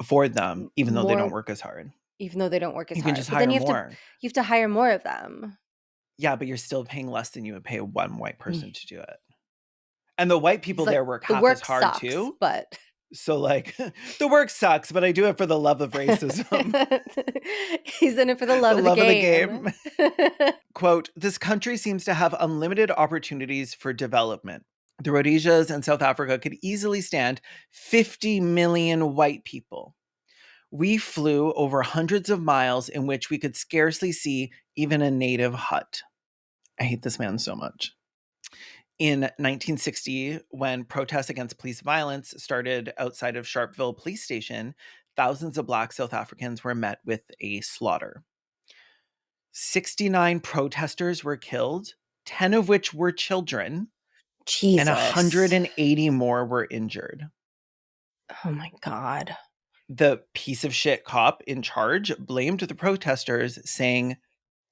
them, even though they don't work as hard.
Even though they don't work as
You
hard.
can just
But then
hire
you have
more.
to hire more of them.
Yeah, but you're still paying less than you would pay one white person to do it. And the white people
He's like,
there work
the
half
work
as hard
sucks,
too.
but
So like the work sucks, but I do it for the love of racism.
he's in it for the love
The
of the
love of the
game.
Quote, this country seems to have unlimited opportunities for development. The Rhodesias and South Africa could easily stand 50 million white people. We flew over hundreds of miles in which we could scarcely see even a native hut. I hate this man so much. In 1960, when protests against police violence started outside of Sharpeville Police Station, thousands of Black South Africans were met with a slaughter. 69 protesters were killed, 10 of which were children,
Jesus.
and 180 more were injured.
Oh my God.
The piece of shit cop in charge blamed the protesters, saying,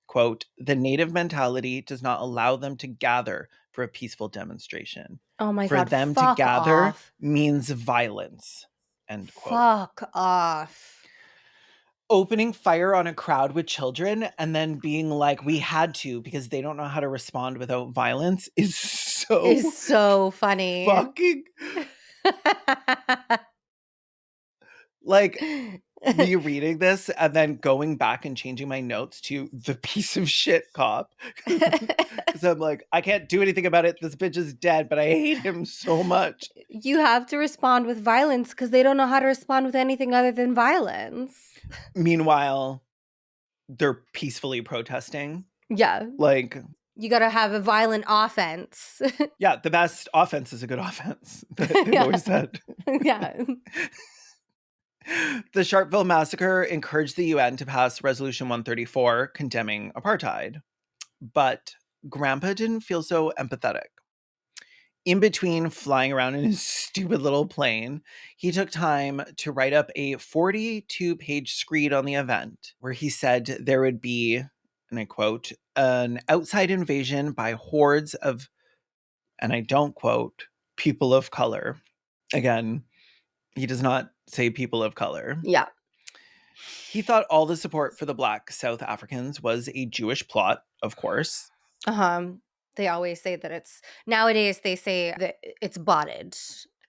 quote, the native mentality does not allow them to gather for a peaceful demonstration.
Oh my
For
God.
them to
Fuck
gather
off.
means violence, end quote.
Fuck off.
Opening fire on a crowd with children and then being like, we had to because they don't know how to respond without violence is
so funny.
fucking like me reading this and then going back and changing my notes to the piece of shit cop because I'm like, I can't do anything about it. This bitch is dead, but I hate him so much.
You have to respond with violence because they don't know how to respond with anything other than violence.
Meanwhile, they're peacefully protesting.
Yeah.
Like,
you got to have a violent offense.
yeah, the best offense is a good offense. They've always said.
Yeah.
The Sharpeville massacre encouraged the UN to pass Resolution 134 condemning apartheid. But Grandpa didn't feel so empathetic. In between flying around in his stupid little plane, he took time to write up a 42-page screed on the event where he said there would be, and I quote, an outside invasion by hordes of, and I don't quote, people of color. Again, he does not say people of color.
Yeah.
He thought all the support for the Black South Africans was a Jewish plot, of course.
They always say that nowadays they say that it's botted.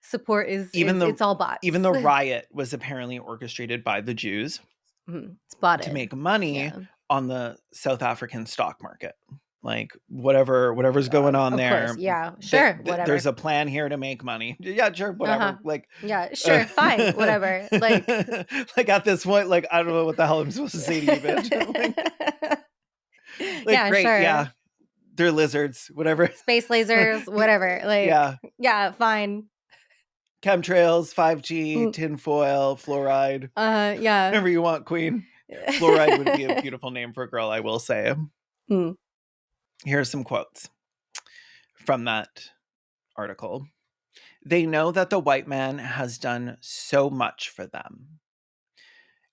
Support it's all bots.
Even the riot was apparently orchestrated by the Jews.
It's botted.
To make money on the South African stock market. Like whatever's going on there.
Course. Yeah, sure, whatever.
There's a plan here to make money. Yeah, sure, whatever. Like,
yeah, sure, fine, whatever. Like,
like at this point, like I don't know what the hell I'm supposed to say to you, bitch. like
yeah,
great,
sure.
yeah, they're lizards, whatever.
Space lasers, whatever. Like, yeah, fine.
Chemtrails, 5G, tinfoil, fluoride.
Yeah,
whatever you want, Queen. Fluoride would be a beautiful name for a girl, I will say. Here are some quotes from that article. They know that the white man has done so much for them.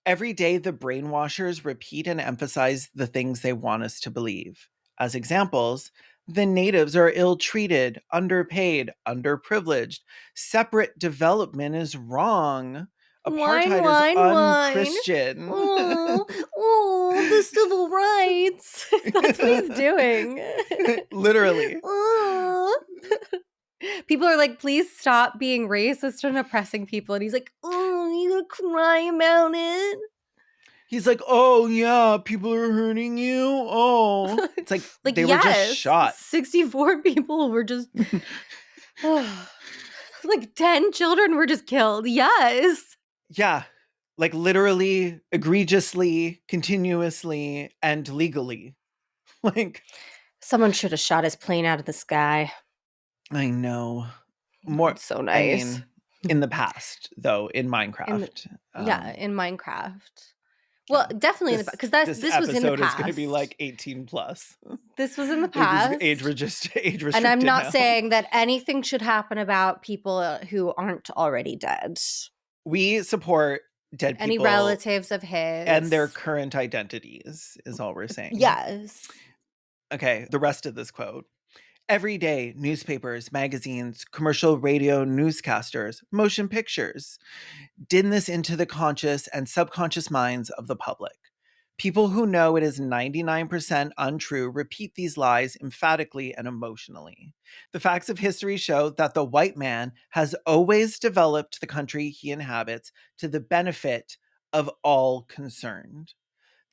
Every day, the brainwashers repeat and emphasize the things they want us to believe. As examples, the natives are ill-treated, underpaid, underprivileged. Separate development is wrong. Apartheid is unchristian.
Oh, the civil rights. That's what he's doing.
Literally.
People are like, please stop being racist and oppressing people. And he's like, oh, you gonna cry about it?
He's like, oh, yeah, people are hurting you. Oh. It's like they were just shot.
64 people were just... like 10 children were just killed. Yes.
Yeah. Like literally, egregiously, continuously, and legally. Like
someone should have shot his plane out of the sky.
I know. More
it's so nice.
I mean, in the past, though, in Minecraft.
In Minecraft. Well, definitely in the because this was in the past. This episode is
going to be like 18 plus.
This was in the past.
Age restricted.
And I'm not saying that anything should happen about people who aren't already dead.
We support dead people.
Any relatives of his.
And their current identities is all we're saying.
Yes.
Okay, the rest of this quote. Every day, newspapers, magazines, commercial radio newscasters, motion pictures din this into the conscious and subconscious minds of the public. People who know it is 99% untrue repeat these lies emphatically and emotionally. The facts of history show that the white man has always developed the country he inhabits to the benefit of all concerned.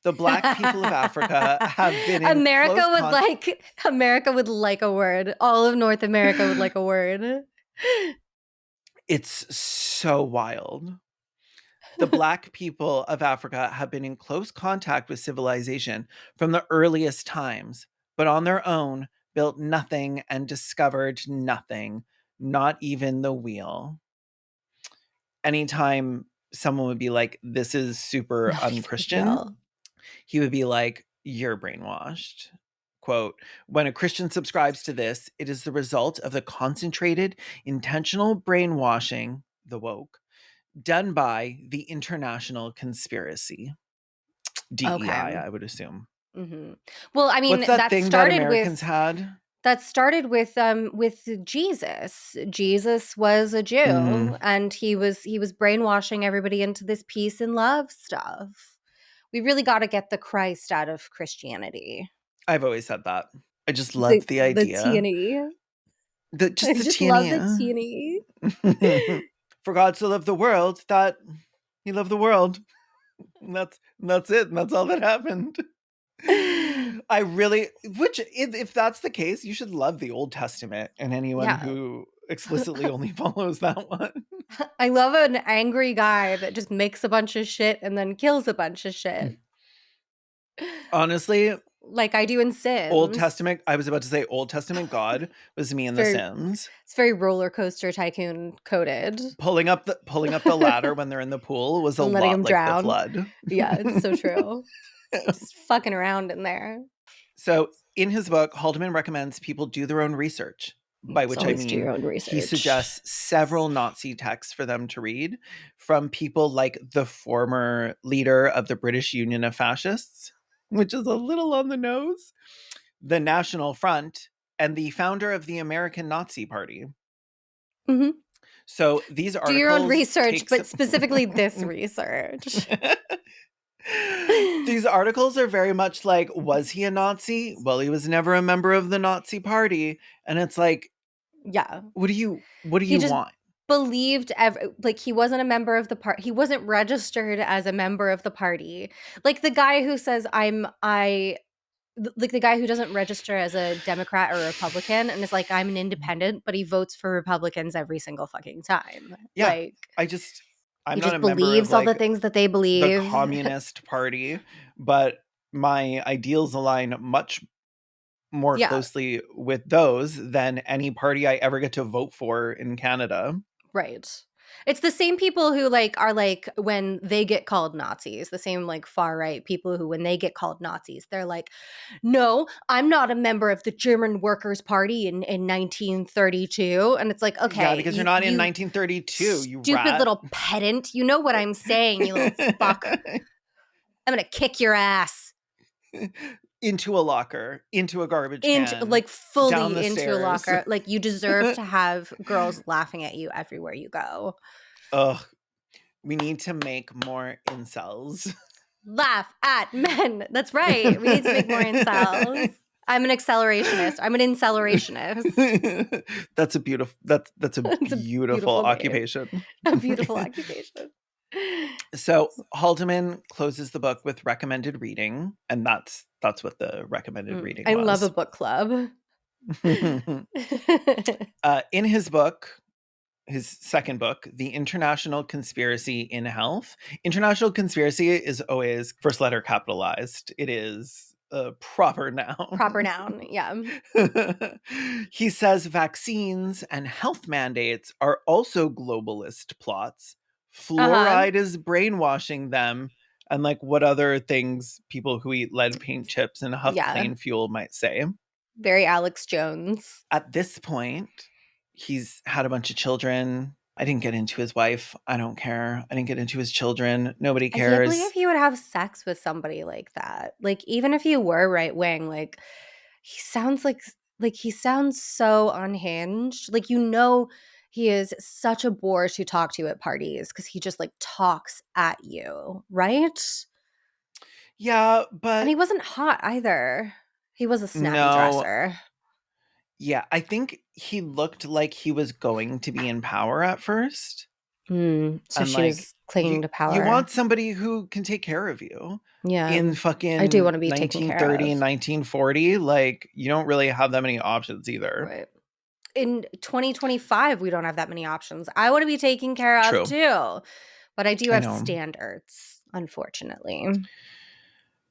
The black people of Africa have been in
America
close
would like America would like a word. All of North America would like a word.
It's so wild. The black people of Africa have been in close contact with civilization from the earliest times, but on their own built nothing and discovered nothing, not even the wheel. Anytime someone would be like, this is super
Not even the
unchristian,
wheel.
he would be like, you're brainwashed. Quote, when a Christian subscribes to this, it is the result of the concentrated, intentional brainwashing, the woke, done by the international conspiracy. DEI,
Okay.
I would assume.
hmm Well, I mean,
What's that thing that Americans had?
that started with Jesus. Jesus was a Jew,
Mhm.
and he was brainwashing everybody into this peace and love stuff. We really got to get the Christ out of Christianity.
I've always said that. I just
The
love the
the
idea.
teeny.
Just
I
the
just love the
teeny.
teeny.
For God so loved the world that he loved the world. That's it. That's all that happened. I really, which if that's the case, you should love the Old Testament and anyone
Yeah.
who explicitly only follows that one.
I love an angry guy that just makes a bunch of shit and then kills a bunch of shit.
Honestly,
Like I do in Sims.
Old Testament, I was about to say Old Testament God was me in The Sims.
It's very roller coaster tycoon coded.
Pulling up the ladder when they're in the pool was a
And letting
lot
him
like the
drown.
flood.
Yeah, it's so true. Just fucking around in there.
So in his book, Halderman recommends people do their own research, by
It's
which I
always do
mean
your own
he
research.
suggests several Nazi texts for them to read from people like the former leader of the British Union of Fascists, which is a little on the nose, the National Front, and the founder of the American Nazi Party.
Mhm.
So these articles
Do your own research,
take
but specifically this research.
These articles are very much like, was he a Nazi? Well, he was never a member of the Nazi Party. And it's like,
Yeah.
what do you
He just
want?
believed like he wasn't a member of the party. He wasn't registered as a member of the party. Like the guy who says like the guy who doesn't register as a Democrat or Republican and is like, I'm an independent, but he votes for Republicans every single fucking time.
Yeah.
Like
I'm
he
not
just
a member
believes
of
all the
like
things that they
the
believe.
Communist Party, but my ideals align much more
Yeah.
closely with those than any party I ever get to vote for in Canada.
Right. It's the same people who like are like when they get called Nazis, the same like far right people who when they get called Nazis, they're like, no, I'm not a member of the German Workers' Party in 1932. And it's like, okay,
Yeah, because you're not in 1932, you
stupid
rat.
little pedant. You know what I'm saying, you little fuck. I'm gonna kick your ass.
Into a locker, into a garbage can,
Like
down
fully
the
into
stairs.
a locker. Like you deserve to have girls laughing at you everywhere you go.
Ugh. We need to make more incels.
Laugh at men. That's right. We need to make more incels. I'm an accelerationist. I'm an incellerationist.
That's a beautiful that's a
It's a
beautiful
name.
occupation.
A beautiful occupation.
So Haldeman closes the book with recommended reading, and that's what the recommended reading was.
I love a book club.
In his book, his second book, The International Conspiracy in Health. International conspiracy is always first letter capitalized. It is a proper noun.
Proper noun, yeah.
He says vaccines and health mandates are also globalist plots. Fluoride is brainwashing them. And like what other things people who eat lead paint chips and huff plane fuel might say.
Very Alex Jones.
At this point, he's had a bunch of children. I didn't get into his wife. I don't care. I didn't get into his children. Nobody cares.
I can't believe he would have sex with somebody like that. Like, even if you were right wing, like, he sounds like like, he sounds so unhinged. Like, you know, he is such a bore to talk to at parties because he just like talks at you, right?
Yeah,
And
but
he wasn't hot either. He was a snappy
no.
dresser.
Yeah, I think he looked like he was going to be in power at first.
So
And
she
like
was clinging to
you
power.
want somebody who can take care of you.
Yeah.
In
I do
fucking
want to be taken care
1930
of.
and 1940, like you don't really have that many options either.
Right. In 2025, we don't have that many options. I want to be taken care of
True.
too. But I do
I
have
know.
standards, unfortunately.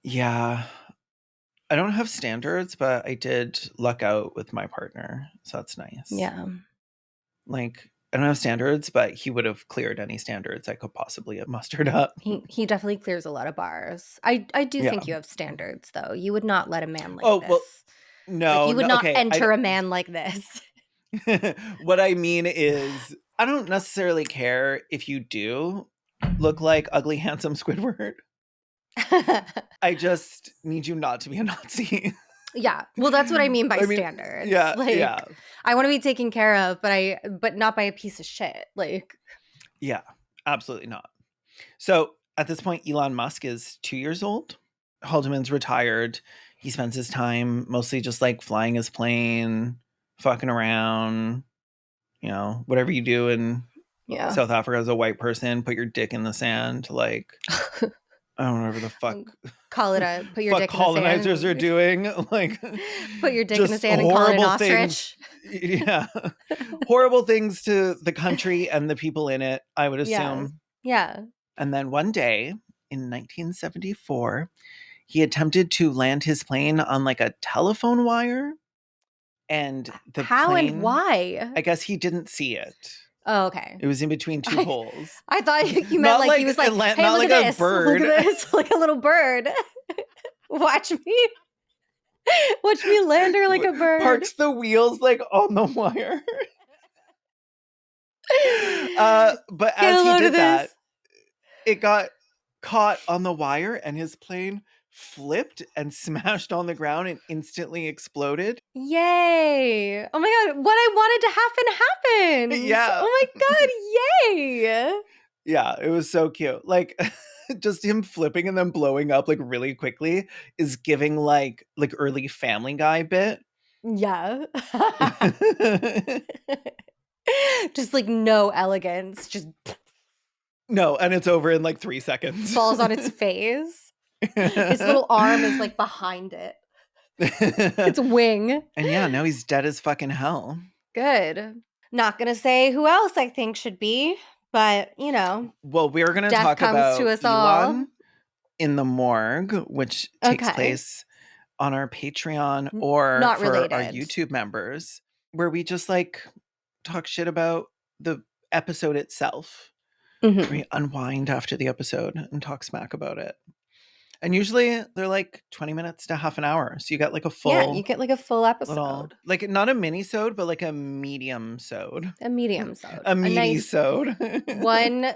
Yeah. I don't have standards, but I did luck out with my partner. So that's nice.
Yeah.
Like, I don't have standards, but he would have cleared any standards I could possibly have mustered up.
He definitely clears a lot of bars. I do
Yeah.
think you have standards, though. You would not let a man like
Oh,
this.
well,
Like,
no,
you would
no,
not
okay.
enter a man like this.
What I mean is, I don't necessarily care if you do look like ugly, handsome Squidward. I just need you not to be a Nazi.
Yeah. Well, that's what I mean by
I mean,
standards.
yeah,
Like,
yeah,
I want to be taken care of, but not by a piece of shit. Like,
yeah, absolutely not. So at this point, Elon Musk is 2 years old. Halderman's retired. He spends his time mostly just like flying his plane, fucking around, you know, whatever you do in
yeah.
South Africa as a white person, put your dick in the sand, like, I don't know whatever the fuck.
Call it a put your
fuck
dick in the sand.
colonizers are doing. Like,
Put your dick in the
just
sand and call it an
horrible
ostrich.
things. Yeah. Horrible things to the country and the people in it, I would assume.
Yeah.
And then one day in 1974, he attempted to land his plane on like a telephone wire. And the
How
plane,
and why?
I guess he didn't see it.
Oh, okay.
It was in between two poles.
I thought you meant like he was like, hey,
not
look
like
at
a
this.
bird.
Look at this. Like a little bird. Watch me. Watch me land her like a bird.
Parks the wheels like on the wire. But as he did that, it got caught on the wire and his plane flipped and smashed on the ground and instantly exploded.
Yay. Oh my God. What I wanted to happen happens.
Yeah.
Oh my God. Yay.
Yeah, it was so cute. Like just him flipping and then blowing up like really quickly is giving like early Family Guy bit.
Yeah. Just like no elegance. Just
no, and it's over in like 3 seconds.
Falls on its face. Its little arm is like behind it. Its wing.
And yeah, now he's dead as fucking hell.
Good. Not gonna say who else I think should be, but you know.
Well, we're gonna
death
talk
comes
about
to us
Elon
all.
in the morgue, which takes place on our Patreon or
Not
for our
related.
YouTube members, where we just like talk shit about the episode itself.
Mhm.
We unwind after the episode and talk smack about it. And usually they're like 20 minutes to half an hour. So you get like a full.
Yeah, you get like a full episode.
Little, like not a mini-sode, but like a medium-sode.
A medium-sode.
A meaty-sode.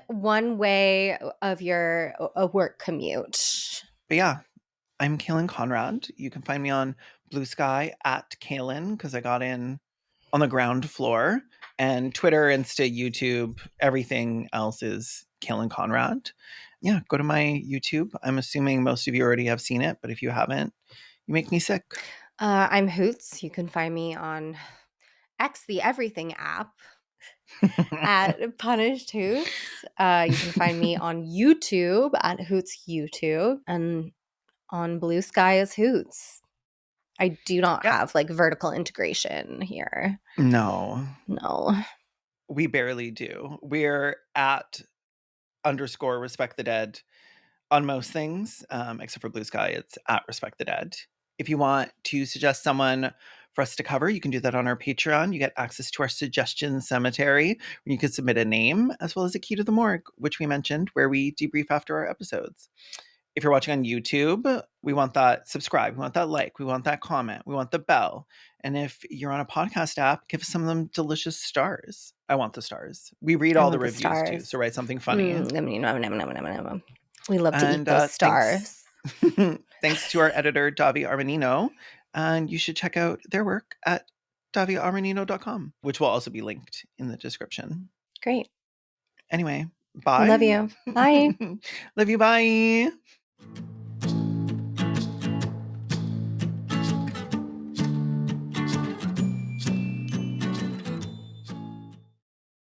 one way of your work commute.
But yeah, I'm Kaylin Conrad. You can find me on Blue Sky at Kaylin because I got in on the ground floor. And Twitter, Insta, YouTube, everything else is Kaylin Conrad. Yeah, go to my YouTube. I'm assuming most of you already have seen it, but if you haven't, you make me sick.
I'm Hoots. You can find me on X, the Everything app, at Punished Hoots. You can find me on YouTube at Hoots YouTube and on Blue Sky as Hoots. I do not have like vertical integration here.
No.
We
barely do. We're at _ Respect the Dead on most things, except for Blue Sky. It's at Respect the Dead. If you want to suggest someone for us to cover, you can do that on our Patreon. You get access to our suggestion cemetery, where you can submit a name as well as a key to the morgue, which we mentioned, where we debrief after our episodes. If you're watching on YouTube, we want that subscribe, we want that like, we want that comment, we want the bell. And if you're on a podcast app, give us some of them delicious stars. I want the stars. We read all the reviews too, so write something funny.
We love to eat those stars.
Thanks to our editor, Davi Armanino. And you should check out their work at daviarmanino.com, which will also be linked in the description.
Great.
Anyway, bye.
Love you. Bye.
Love you. Bye.